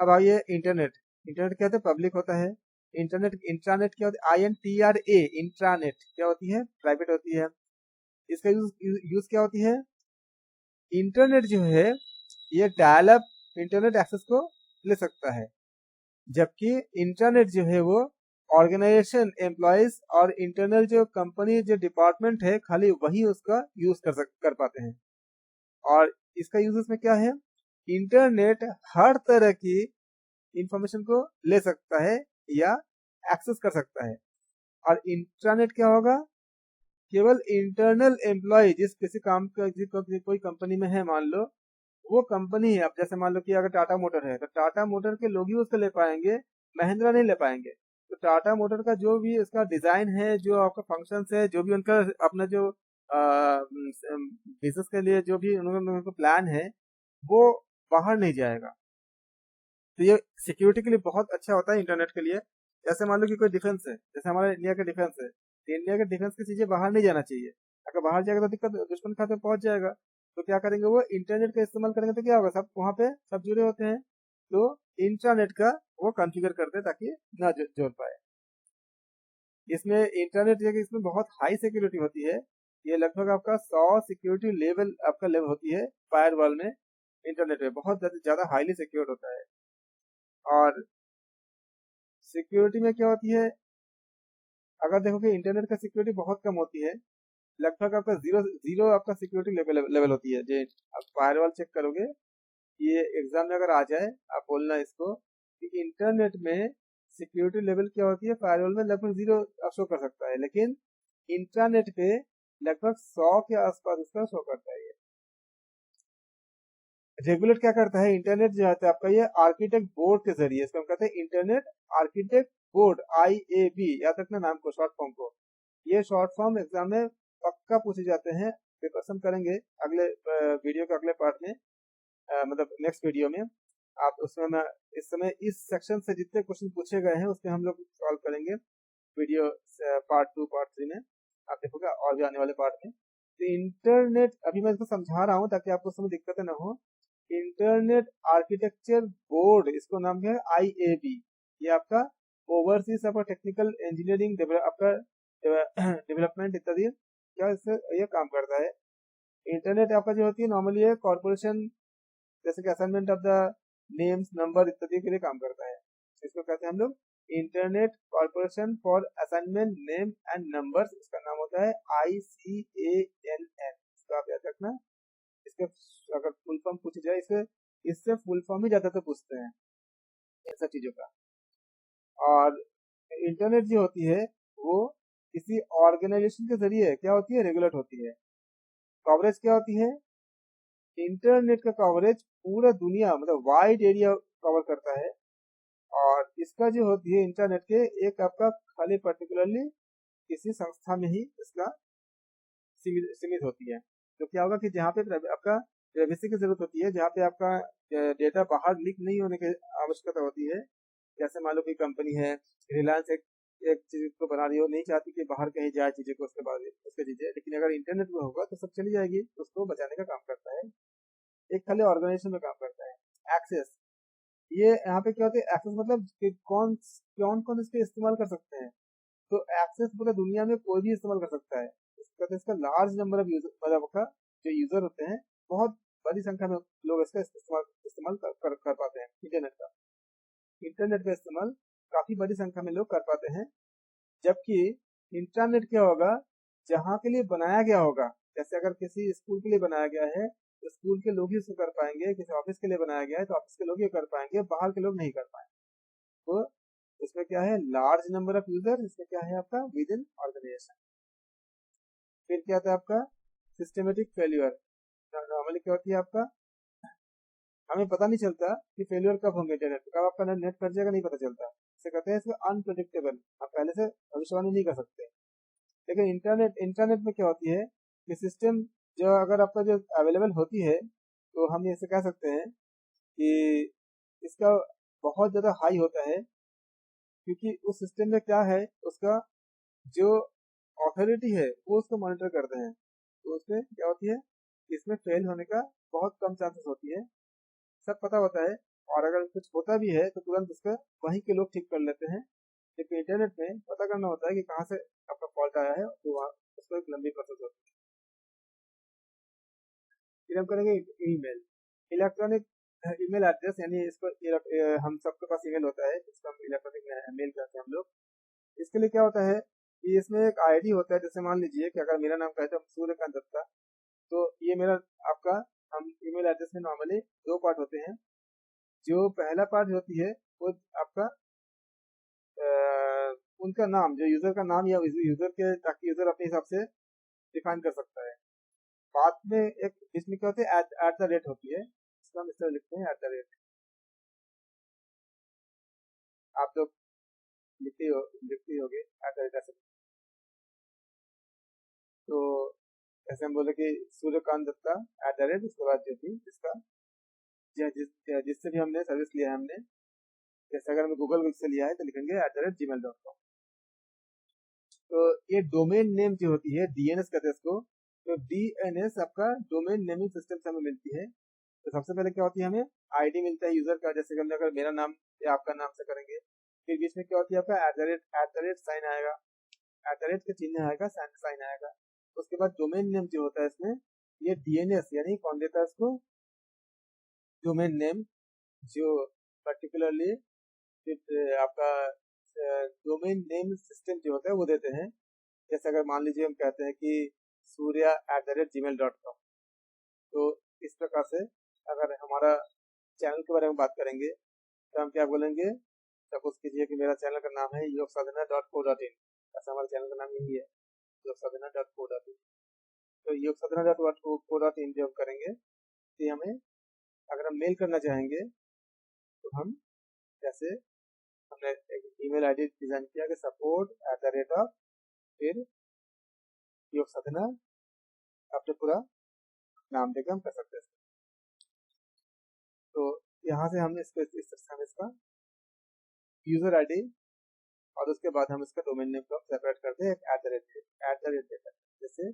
अब आइए इंटरनेट। इंटरनेट क्या होता है, पब्लिक होता है। इंट्रानेट क्या होता है, INTRA, इंट्रानेट क्या होती है, प्राइवेट होती है। इसका यूज क्या होती है, इंटरनेट जो है ये डायल अप इंटरनेट एक्सेस को ले सकता है, जबकि इंटरनेट जो है वो ऑर्गेनाइजेशन, एम्प्लॉयज और इंटरनल जो कंपनी जो डिपार्टमेंट है, खाली वही उसका यूज कर पाते हैं। और इसका यूज में क्या है, इंटरनेट हर तरह की इंफॉर्मेशन को ले सकता है या एक्सेस कर सकता है। और इंट्रानेट क्या होगा, केवल इंटरनल एम्प्लॉय जिस किसी काम का कोई कंपनी में है, मान लो वो कंपनी है, अब जैसे मान लो कि अगर टाटा मोटर है, तो टाटा मोटर के लोग ही उसको ले पाएंगे, महिंद्रा नहीं ले पाएंगे। तो टाटा मोटर का जो भी उसका डिजाइन है, जो आपका फंक्शंस है, जो भी उनका अपना जो बिजनेस के लिए जो भी उनका प्लान है, वो बाहर नहीं जाएगा। तो ये सिक्योरिटी के लिए बहुत अच्छा होता है इंटरनेट के लिए। जैसे मान लो कि कोई डिफेंस है, जैसे हमारे इंडिया का डिफेंस है, तो इंडिया के डिफेंस की चीजें बाहर नहीं जाना चाहिए। अगर बाहर जाएगा तो दिक्कत, दुश्मन खाते में पहुंच जाएगा। तो क्या करेंगे, वो इंटरनेट का इस्तेमाल करेंगे, तो क्या होगा, सब वहां पे सब जुड़े होते हैं, तो इंटरनेट का वो कॉन्फ़िगर करते हैं ताकि ना जोड़ पाए। इसमें इंटरनेट जगह इसमें बहुत हाई सिक्योरिटी होती है। ये लगभग आपका 100 सिक्योरिटी लेवल आपका लेवल होती है फायरवॉल में। इंटरनेट में बहुत ज्यादा हाईली सिक्योर्ड होता है। और सिक्योरिटी में क्या होती है, अगर देखोगे इंटरनेट का सिक्योरिटी बहुत कम होती है, लगभग आपका जीरो जीरो आपका सिक्योरिटी लेवल होती है। जो आप फायरवॉल चेक करोगे, ये एग्जाम में अगर आ जाए, आप बोलना इसको कि इंटरनेट में सिक्योरिटी लेवल क्या होती है, फायरवॉल में लगभग जीरो शो कर सकता है, लेकिन इंटरनेट पे लगभग 100 के आसपास उसका शो करता है। रेगुलेट क्या करता है, इंटरनेट जो है आपका, ये आर्किटेक्ट बोर्ड के जरिए, इसको हम कहते हैं इंटरनेट आर्किटेक्ट बोर्ड, IAB, याद रखना नाम को, शॉर्ट फॉर्म को। ये शॉर्ट फॉर्म एग्जाम में पक्का पूछे जाते हैं। प्रिपरेशन करेंगे अगले वीडियो के अगले पार्ट में, मतलब नेक्स्ट वीडियो में। आप उसमें मैं इस समय इस सेक्शन से जितने क्वेश्चन पूछे गए हैं उसमें हम लोग सॉल्व करेंगे वीडियो पार्ट 2 पार्ट 3 में, आप देखोगे और भी आने वाले पार्ट में। तो इंटरनेट अभी मैं इसको समझा रहा हूँ ताकि आपको उसमें दिक्कतें ना हो। इंटरनेट आर्किटेक्चर बोर्ड, इसको नाम है IAB। ये आपका ओवरसीज आपका टेक्निकल इंजीनियरिंग आपका डेवलपमेंट इत्यादि क्या इससे ये काम करता है। इंटरनेट आपका जो होती है नॉर्मली है कॉर्पोरेशन, जैसे कि assignment of the names, number इत्यादि के लिए काम करता है। इसको कहते हैं हम लोग internet corporation for assignment name and numbers, इसका नाम होता है ICANN। इसको आप याद रखना। इसके अगर फुल फॉर्म पूछी जाए, इससे फुल फॉर्म ही ज्यादातर पूछते हैं इन सब चीजों का। और इंटरनेट जो होती है वो किसी ऑर्गेनाइजेशन के जरिए क्या होती है, रेगुलेट होती है। कवरेज क्या होती है, इंटरनेट का कवरेज पूरा दुनिया मतलब वाइड एरिया कवर करता है। और इसका जो होती है इंटरनेट के एक आपका खाली पर्टिकुलरली किसी संस्था में ही इसका सीमित होती है। तो क्या होगा कि जहाँ पे आपका प्राइवेसी की जरूरत होती है, जहाँ पे आपका डेटा बाहर लीक नहीं होने की आवश्यकता होती है, जैसे मान लो कोई कंपनी है, रिलायंस एक चीज को बना रही हो, नहीं चाहती कि बाहर कहीं जाए चीजें को, उसके बाद उसके चीजें, लेकिन अगर इंटरनेट में होगा तो सब चली जाएगी, उसको बचाने का काम करता है। एक खाली ऑर्गेनाइजेशन में काम करता है। एक्सेस, ये यहाँ पे क्या होता है, एक्सेस मतलब कि कौन कौन कौन इसके इस्तेमाल कर सकते हैं। तो एक्सेस पूरा दुनिया में कोई भी इस्तेमाल कर सकता है। इसका कहते हैं इसका लार्ज नंबर ऑफ यूजर, मतलब का जो यूजर होते हैं बहुत बड़ी संख्या में लोग इसका इस्तेमाल कर पाते हैं। इंटरनेट का इस्तेमाल काफी बड़ी संख्या में लोग कर पाते हैं। जबकि इंटरनेट क्या होगा, जहाँ के लिए बनाया गया होगा, जैसे अगर किसी स्कूल के लिए बनाया गया है तो स्कूल के लोग ही उसको कर पाएंगे, किसी ऑफिस के लिए बनाया गया है तो ऑफिस के लोग ही कर पाएंगे, बाहर के लोग नहीं कर पाएंगे। तो इसमें क्या है, लार्ज नंबर ऑफ यूजर, इसमें क्या है आपका विद इन ऑर्गेनाइजेशन। फिर क्या आता है आपका सिस्टमेटिक फेल्यूर। नॉर्मली क्या होती है आपका, हमें पता नहीं चलता कि फेल्यूर कब होंगे, इंटरनेट कब आपका नेट कट जाएगा, नहीं पता चलता। इसे कहते हैं इसको अनप्रेडिक्टेबल, आप पहले से भविष्यवाणी नहीं कर सकते। लेकिन इंटरनेट में क्या होती है कि सिस्टम जो अगर आपका जो अवेलेबल होती है, तो हम ऐसे कह सकते हैं कि इसका बहुत ज्यादा हाई होता है, क्योंकि उस सिस्टम में क्या है, उसका जो अथॉरिटी है वो उसको मॉनिटर करते हैं। तो उसमें क्या होती है, इसमें फेल होने का बहुत कम चांसेस होती है, सब पता होता है। और अगर कुछ होता भी है तो तुरंत उसका वहीं के लोग ठीक कर लेते हैं। लेकिन इंटरनेट में पता करना होता है कि कहाँ से आपका फॉल्ट आया है, तो वहाँ उसको एक लंबी प्रोसेस होती है। फिर हम करेंगे ईमेल, इलेक्ट्रॉनिक ईमेल एड्रेस, यानी इसको हम सबके पास ईमेल होता है, जिसको हम इलेक्ट्रॉनिक मेल कहते हैं हम लोग। इसके लिए क्या होता है कि इसमें एक आईडी होता है। जैसे मान लीजिए कि अगर मेरा नाम कहते हैं सूर्यकांत दत्ता, तो ये मेरा आपका, हम ईमेल एड्रेस में नॉर्मली दो पार्ट होते हैं। जो पहला पार्ट होती है वो आपका उनका नाम, जो यूजर का नाम या यूजर के, ताकि यूजर अपने हिसाब से डिफाइन कर सकता है। बाद में एक इसमें क्या होता है, एट द रेट होती है, इसका हम इस तरह लिखते हैं, एट द रेट। आप लोग लिखते ही होगे एट द रेट ऐसे। तो ऐसे हम बोले कि Suryakant Datta at the rate, उसके बाद जो भी इसका जिससे भी हमने सर्विस लिया है हमने, जैसे अगर हमें गूगल से लिया है तो लिखेंगे @gmail.com। तो ये डोमेन नेम जो होती है, DNS कहते हैं इसको। तो DNS आपका डोमेन नेमिंग सिस्टम से हमें मिलती है। तो सबसे पहले क्या होती है, हमें आईडी मिलता है यूजर का, जैसे कि हमने अगर मेरा नाम या आपका नाम से करेंगे। फिर बीच में क्या होती है आपका एट द रेट साइन आएगा, एट द रेट का चिन्ह आएगा, साइन आएगा। उसके बाद डोमेन नेम जो होता है इसमें, ये DNS यानी कौन देता है इसको, डोमेन नेम, जो पर्टिकुलरली आपका डोमेन नेम सिस्टम जो होता है वो देते हैं। जैसे अगर मान लीजिए हम कहते हैं कि surya@gmail.com, तो इस प्रकार से अगर हमारा चैनल के बारे में बात करेंगे तो हम क्या बोलेंगे, सपोज कीजिए कि मेरा चैनल का नाम है योगसाधना.co.in, ऐसा हमारे चैनल का नाम यही है, योगसाधना.co.in। तो योगसाधना.co.in जो हम करेंगे, तो हमें अगर हम मेल करना चाहेंगे तो हम जैसे हमने एक ईमेल आईडी डिजाइन किया कि support@, फिर योग साधना, अपने पूरा नाम देकर हम कर सकते हैं। तो यहाँ से हमने इसको इस तरह से हम इसका यूजर आईडी और उसके बाद हम इसका डोमेन नेम को सेपरेट करते हैं @, जैसे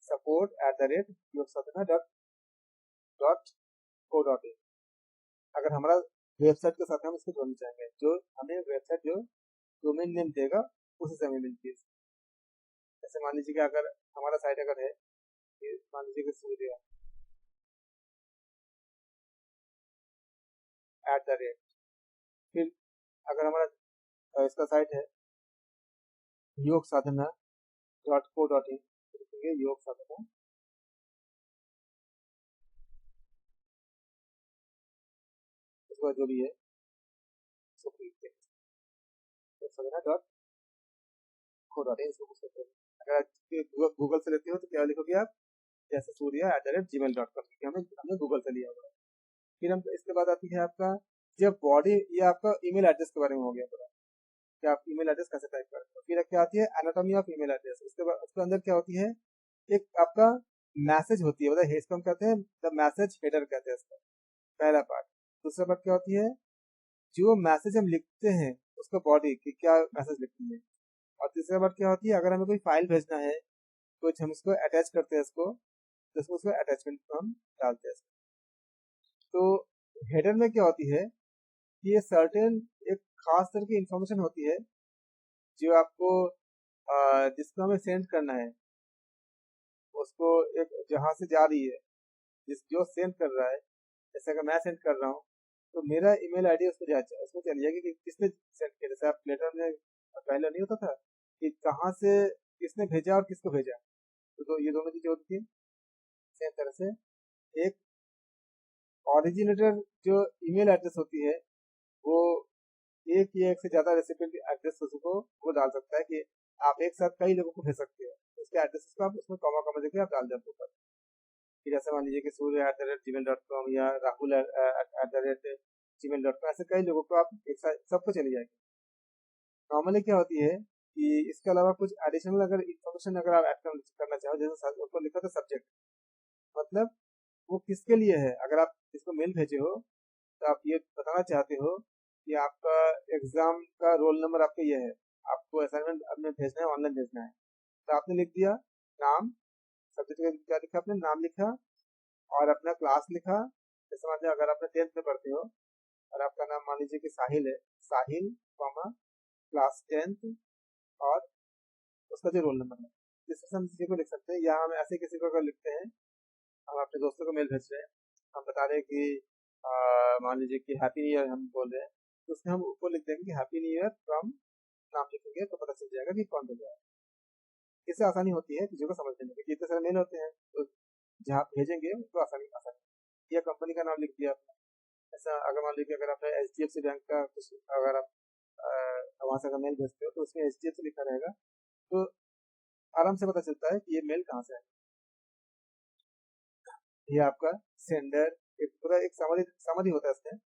support@yogsatana.co.in। अगर हमारा वेबसाइट के साथ हम इसको जोड़ना चाहेंगे, जो हमें वेबसाइट जो डोमेन नेम देगा उसी से हमें मिलती है। जैसे मान लीजिए कि अगर हमारा साइट अगर है, मान लीजिए कि सूर्या @, फिर अगर हमारा इसका साइट है योग साधना .co.in, योग साधना, इसके बाद जो भी है इसको खरीदते हैं, योग साधना .co.in इसको कुछ करते हैं। अगर गूगल से लेते हो तो क्या लिखोगे आप, जैसे surya@gmail.com, क्योंकि हमने गूगल से लिया हुआ है। फिर हम इसके बाद आती है आपका जब बॉडी, ये आपका ईमेल एड्रेस के बारे में हो गया पूरा कि आप ईमेल एड्रेस कैसे टाइप करते हो। फिर क्या आती है एनाटॉमी ऑफ ईमेल एड्रेस, उसके बाद उसके अंदर क्या होती है एक आपका मैसेज होती है, मतलब इसको हम कहते हैं द मैसेज हेडर कहते हैं इसका, पहला पार्ट। दूसरा पार्ट क्या होती है जो मैसेज हम लिखते हैं उसका बॉडी कि क्या मैसेज लिखनी है। और तीसरा बात क्या होती है अगर हमें कोई फाइल भेजना है, कुछ हम इसको अटैच करते हैं इसको, तो उसको अटैचमेंट हम डालते हैं। तो हेडर में क्या होती है कि ये सर्टेन एक खास तरह की इंफॉर्मेशन होती है जो आपको जिसको हमें सेंड करना है, उसको एक जहाँ से जा रही है, जो सेंड कर रहा है, जैसे अगर मैं सेंड कर रहा हूँ तो मेरा ईमेल आईडी उसमें चली जाएगी कि किसने सेंड किया। जैसे आप लेटर में पहले नहीं होता था कि कहाँ से किसने भेजा और किसको भेजा, तो ये दोनों चीजें होती थी। सेम तरह से एक ऑरिजिनेटर जो ईमेल एड्रेस होती है वो एक या एक से ज्यादा रेसिपिएंट एड्रेस को वो डाल सकता है कि आप एक साथ कई लोगों को भेज सकते हो। उसके एड्रेस को आप उसमें कॉमा कॉमा देकर आप डाल देते हो। कि जैसे मान लीजिए कि surya@gmail.com या rahul@gmail.com, ऐसे कई लोगों को आप एक साथ सबको चली जाएगी। नॉर्मली क्या होती है कि इसके अलावा कुछ एडिशनल अगर इंफॉर्मेशन अगर आप ऐड करना चाहो, जैसे ऊपर लिखा था सब्जेक्ट, मतलब वो किसके लिए है। अगर आप इसको मेल भेजे हो तो आप ये बताना चाहते हो कि आपका एग्जाम का रोल नंबर आपका ये है, आपको असाइनमेंट अपने भेजना है, ऑनलाइन भेजना है, तो आपने लिख दिया नाम, सब्जेक्ट में क्या लिखा आपने, नाम लिखा और अपना क्लास लिखा। जैसे मान लीजिए अगर आपने 10th में पढ़ते हो और आपका नाम मान लीजिए कि साहिल है, साहिल कॉमा क्लास 10th और उसका जो रोल नंबर है, जिस तरह हम किसी को लिख सकते हैं। या हम ऐसे किसी को अगर लिखते हैं, हम अपने दोस्तों को मेल भेज रहे हैं, हम बता रहे हैं कि मान लीजिए कि हैप्पी न्यू ईयर हम बोल रहे हैं, तो उसमें हम ऊपर लिख देंगे कि हैप्पी न्यू ईयर फ्रॉम, नाम लिखेंगे तो पता चल जाएगा कि कौन भेजा है। इससे आसानी होती है चीज़ों को समझने में, क्योंकि इतने सारे मेल होते हैं तो जहाँ भेजेंगे उनको आसानी आसानी। या कंपनी का नाम लिख दिया आपने, ऐसा अगर मान लीजिए अगर आपने HDFC बैंक का कुछ अगर आप वहाँ से अगर मेल भेजते हो तो उसमें HDFC लिखा रहेगा, तो आराम से पता चलता है कि ये मेल कहाँ से है। ये आपका सेंडर एक पूरा एक समरी होता है इसमें।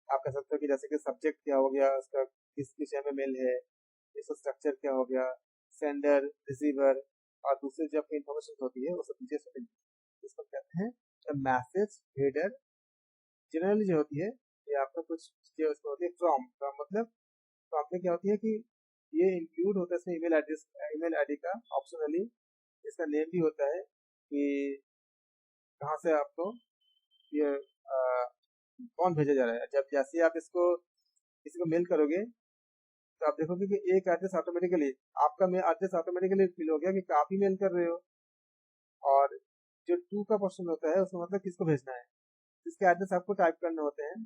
आप कह सकते हो कि जैसे कि सब्जेक्ट क्या हो गया, उसका किस विषय में मेल है, इसका स्ट्रक्चर क्या हो गया, सेंडर, रिसीवर और दूसरी जो आपकी इंफॉर्मेशन होती है वो सब चीजें इसको कहते हैं द मैसेज हेडर। जनरली जो होती है ये आपका कुछ चीजें उसमें होती है फ्रॉम, मतलब फ्रॉम में क्या होती है कि ये इंक्लूड होता है इसमें ईमेल एड्रेस, ईमेल आईडी का ऑप्शनली इसका नेम भी होता है कि कहाँ से आपको ये कौन भेजा जा रहा है। जब जैसे आप इसको किसी को मेल करोगे तो आप देखोगे कि एक एड्रेस ऑटोमेटिकली आपका एड्रेस ऑटोमेटिकली फिल हो गया कि आप ही मेल कर रहे हो। और जो टू का क्वेश्चन होता है उसमें मतलब किसको भेजना है, इसके एड्रेस आपको टाइप करने होते हैं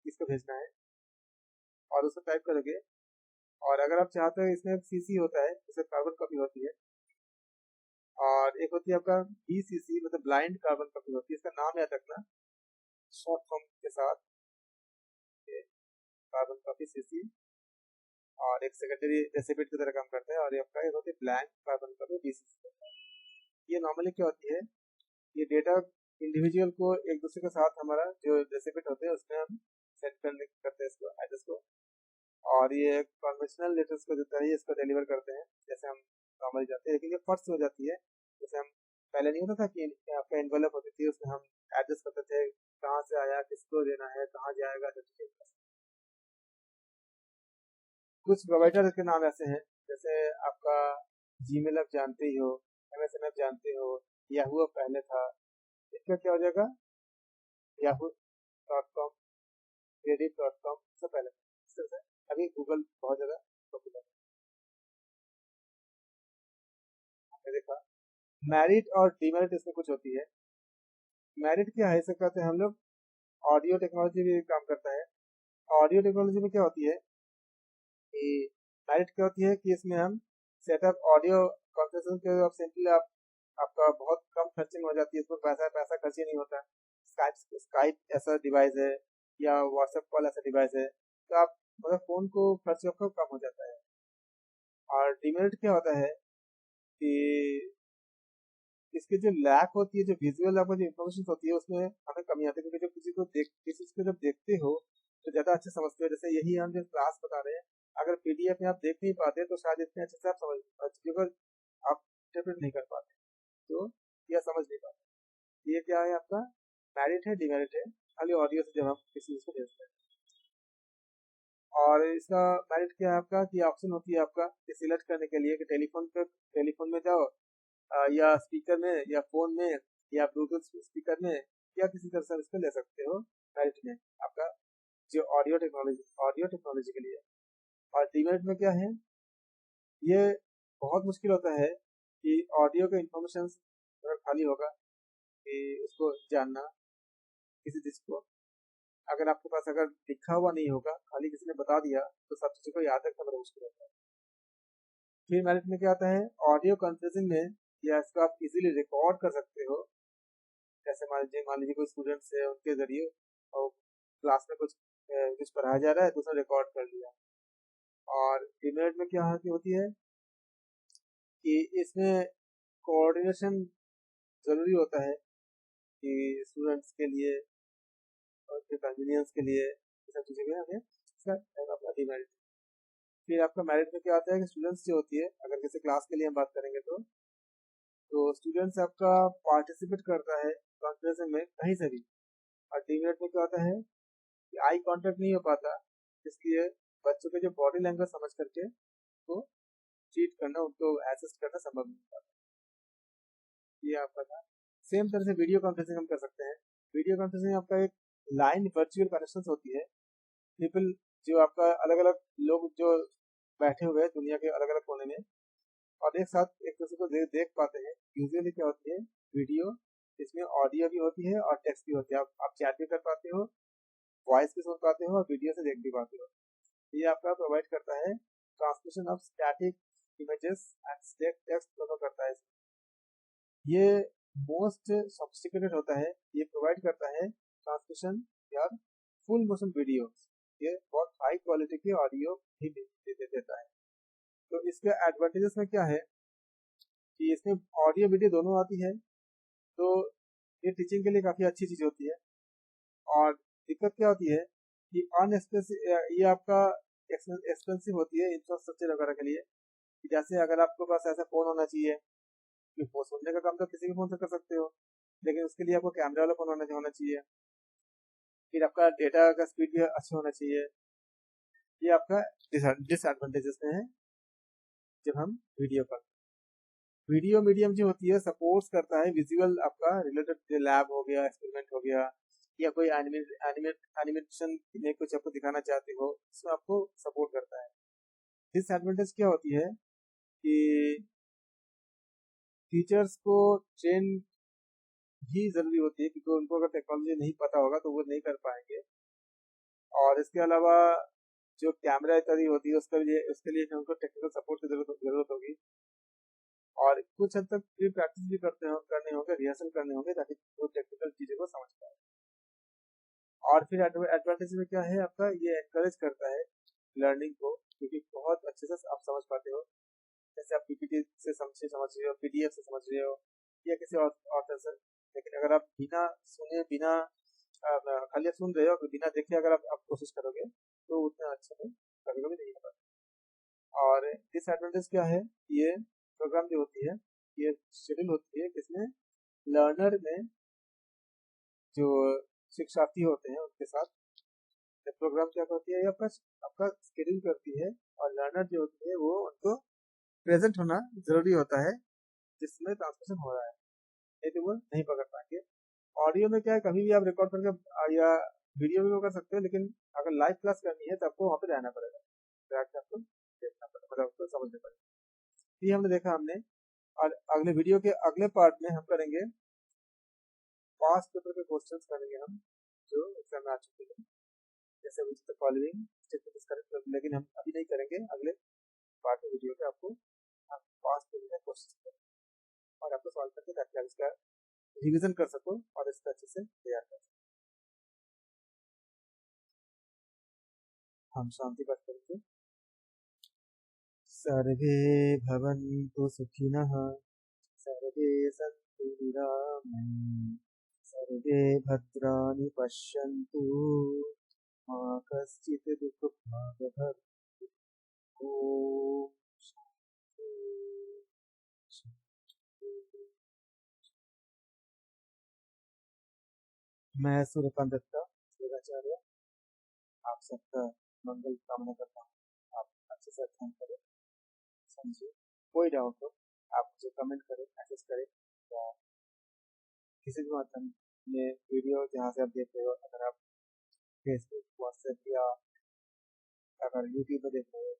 किसको भेजना है और उसको टाइप करोगे। और अगर आप चाहते हो इसमें CC होता है, जैसे कार्बन कॉपी होती है, और एक होती है आपका BCC मतलब ब्लाइंड कार्बन कॉपी होती है। इसका नाम याद रखना शॉर्ट फॉर्म के साथ, कार्बन कॉपी CC, और एक सेकेंडरी रेसिपिएंट की तरह काम करता है। और ये आपका एक होती है ब्लैंक कार्बन कॉपी BCC। ये नॉर्मली क्या होती है, ये डेटा इंडिविजुअल को एक दूसरे के साथ हमारा जो रेसिपिएंट होते हैं उसमें हम सेंड करते हैं इसको एड्रेस को, और ये कन्वेंशनल लेटर्स को देता है, इसको डिलीवर करते हैं जैसे हम नॉर्मली जाते हैं। लेकिन ये फर्स्ट हो जाती है, जैसे हम पहले नहीं होता था कि आपका एनवेलप होती थी उसमें हम एड्रेस करते थे कहाँ से आया, किसको देना है, कहाँ जाएगा। कुछ प्रोवाइडर के नाम ऐसे हैं, जैसे आपका जीमेल आप जानते ही हो, MSN आप जानते हो, याहू अब पहले था, इसका क्या हो जाएगा yahoo.com, reddit.com सब पहले था। इस तरह से अभी गूगल बहुत ज़्यादा पॉपुलर है। देखा मैरिट और डीमेरिट इसमें कुछ होती है। मैरिट क्या है, इसे कहते हैं हम लोग ऑडियो टेक्नोलॉजी भी काम करता है। ऑडियो टेक्नोलॉजी में क्या होती है कि मेरिट क्या होती है कि इसमें हम सेटअप ऑडियो कॉन्फ़िगरेशन के आप सिंपली आपका बहुत कम खर्चे में हो जाती है, इसमें पैसा पैसा खर्च ही नहीं होता। स्काइप स्काइप ऐसा डिवाइस है या व्हाट्सएप कॉल ऐसा डिवाइस है, तो आप मतलब फ़ोन को खर्च आपका कम हो जाता है। और डीमेरिट क्या होता है कि इसकी जो लैक होती है, जो विजुअल आपको जो इन्फॉर्मेशन होती है उसमें हमें कमी आती है, क्योंकि जब किसी चीज़ को जब देखते हो तो ज़्यादा अच्छे समझते हो। जैसे यही हम जो क्लास बता रहे हैं, अगर पीडीएफ में आप देख नहीं पाते तो शायद इतने अच्छे से आप समझ नहीं पाते, क्योंकि आप इंटरप्रेट नहीं कर पाते तो या समझ नहीं पाते। ये क्या है आपका मेरिट है, डिमेरिट है, खाली ऑडियो से जब हम किसी चीज़ को देखते हैं। और इसका मेरिट क्या है आपका कि ऑप्शन होती है आपका सिलेक्ट करने के लिए कि टेलीफोन में जाओ, या स्पीकर में या फोन में या ब्लूटूथ स्पीकर में या किसी तरह से इसको ले सकते हो मेरिट में आपका, जो ऑडियो टेक्नोलॉजी के लिए। और डीमेरिट में क्या है, ये बहुत मुश्किल होता है कि ऑडियो का इंफॉर्मेशन अगर खाली होगा कि उसको जानना किसी चीज़ को, अगर आपके पास अगर लिखा हुआ नहीं होगा, खाली किसी ने बता दिया, तो सब चीज़ों को याद रखना बड़ा मुश्किल होता है। फिर मेरिट में क्या आता है, ऑडियो कॉन्फ्रेंसिंग में या इसको आप इजीली रिकॉर्ड कर सकते हो। जैसे मान लीजिए कोई स्टूडेंट्स है, उनके जरिए और क्लास में कुछ पढ़ाया जा रहा है तो उसने रिकॉर्ड कर लिया। और डीमेरिट में क्या होती है कि इसमें कोऑर्डिनेशन ज़रूरी होता है कि स्टूडेंट्स के लिए और उनके कन्वीनियंस के लिए ये सब चीज़ें में हमें इसका अपना डीमेरिट। फिर आपका मेरिट में क्या आता है कि स्टूडेंट्स जो होती है, अगर जैसे क्लास के लिए हम बात करेंगे तो स्टूडेंट्स आपका पार्टिसिपेट करता है कॉन्फ्रेंसिंग में कहीं से भी। और डीमेरिट में क्या होता है कि आई कांटेक्ट नहीं हो पाता, इसलिए बच्चों के जो बॉडी लैंग्वेज समझ करके उनको ट्रीट करना, उनको असिस्ट करना संभव नहीं हो पाता। ये आपका था। सेम तरह से वीडियो कॉन्फ्रेंसिंग हम कर सकते हैं। वीडियो कॉन्फ्रेंसिंग में आपका एक लाइन वर्चुअल कनेक्शन होती है। पीपल जो आपका अलग अलग लोग जो बैठे हुए हैं दुनिया के अलग अलग कोने में और एक साथ एक दूसरे को देख पाते हैं। यूजुअली क्या होती है वीडियो, इसमें ऑडियो भी होती है और टेक्स्ट भी होती है। आप चैट भी कर पाते हो, वॉइस भी सुन पाते हो और वीडियो से देख भी पाते हो। ये आपका प्रोवाइड करता है transmission of static images and static text दोनों करता है। ये मोस्ट सोफिस्टिकेटेड होता है। ये प्रोवाइड करता है ट्रांसमिशन या फुल मोशन वीडियो। ये बहुत हाई क्वालिटी की ऑडियो भी देता है। तो इसके एडवांटेजेस में क्या है कि इसमें ऑडियो वीडियो दोनों आती है, तो ये टीचिंग के लिए काफ़ी अच्छी चीज़ होती है। और दिक्कत क्या होती है कि अनएक्सपेंसिव, ये आपका एक्सपेंसिव होती है इंफ्रास्ट्रक्चर वगैरह के लिए। कि जैसे अगर आपके पास ऐसा फ़ोन होना चाहिए कि वो सुनने का काम तो किसी भी फ़ोन से कर सकते हो, लेकिन उसके लिए आपको कैमरा वाला फ़ोन होना चाहिए। फिर आपका डेटा का स्पीड भी अच्छा होना चाहिए। ये आपका डिसएडवांटेजेस में है जब हम वीडियो पर। वीडियो मीडियम जो होती है सपोर्ट्स करता है विजुअल आपका रिलेटेड, लैब हो गया, एक्सपेरिमेंट हो गया, या कोई एनिमेशन में कुछ आपको दिखाना चाहते हो, इसमें आपको सपोर्ट करता है। डिसएडवांटेज क्या होती है कि टीचर्स को ट्रेन ही ज़रूरी होती है, क्योंकि उनको अगर टेक्नोलॉजी नहीं पता होगा तो वो नहीं कर पाएंगे। और इसके अलावा जो कैमरा इत्यादि होती है उसके लिए उनको टेक्निकल सपोर्ट की ज़रूरत होगी। और कुछ हद तक प्री प्रैक्टिस भी करने होंगे, रिहर्सल करने होंगे, ताकि वो टेक्निकल चीज़ों को समझ पाए। और फिर एडवांटेज में क्या है आपका, ये एनकरेज करता है लर्निंग को, क्योंकि बहुत अच्छे से आप समझ पाते हो। जैसे आप पीपीटी से समझ रहे हो, पीडीएफ से समझ रहे हो, या किसी और ऑथर से। लेकिन अगर आप बिना सुने, बिना खाली सुन रहे हो, बिना देखे अगर आप कोशिश करोगे तो उतना अच्छे से कभी कभी नहीं हो पाता। और डिसएडवांटेज क्या है, ये प्रोग्राम जो होती है, ये शेड्यूल होती है किसमें, लर्नर में, जो शिक्षार्थी होते हैं उनके साथ। प्रोग्राम क्या करती है, ये आपका शेड्यूल करती है, और लर्नर जो होती है वो उनको प्रेजेंट होना जरूरी होता है जिसमें ट्रांसमिशन हो रहा है, नहीं तो वो नहीं पकड़ पाएंगे। ऑडियो में क्या है, कभी भी आप रिकॉर्ड करके या वीडियो भी कर सकते हो, लेकिन अगर लाइव क्लास करनी है तो आपको वहाँ पे रहना पड़ेगा, बैठ के आपको देखना पड़ेगा, मतलब आपको समझना पड़ेगा। ये हमने देखा हमने। और अगले वीडियो के अगले पार्ट में हम करेंगे पास्ट पेपर के क्वेश्चंस करेंगे हम, जो एग्जाम में आ चुके हैं। जैसे which the following statement is correct, लेकिन हम अभी नहीं करेंगे, अगले पार्ट में वीडियो में आपको हम पास्ट में कोशिश करेंगे और आपको सॉल्व करके ताकि आप इसका रिविजन कर सको और इसका अच्छे से तैयार कर सको। हम शांति पाठ करेंगे। सर्वे भवन्तु सुखिनः, सर्वे सन्तु निरामयाः, सर्वे भद्राणि पश्यन्तु, मा कश्चित् दुःखभाग् भवेत्। ओम शांति शांति। मैं सूर्यकांत दत्ता योगाचार्य आप सबका मंगल कामना करता हूँ। आप अच्छे से अध्ययन करें, समझिए। कोई डाउट हो आप मुझे कमेंट करें, मैसेज करें या किसी भी माध्यम में वीडियो जहाँ से आप देख रहे हो, अगर आप फेसबुक, व्हाट्सएप या अगर यूट्यूब पर देख रहे हो,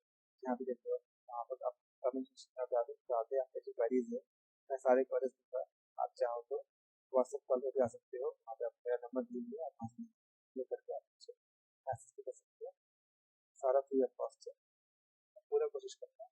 जहाँ भी देख रहे हो, वहाँ पर आप कमेंट सेक्शन में जाके आपके जो क्वेरीज है मैं सारे क्वेरीज दूंगा। आप चाहो तो व्हाट्सएप कॉल पर भी आ सकते हो, वहाँ पे आप मेरा नंबर दीजिए, आप वहाँ से लेकर के आप मुझे मैसेज भी कर सकते हो। सारा फ्री ऑफ कॉस्ट है। पूरा कोशिश करता हूँ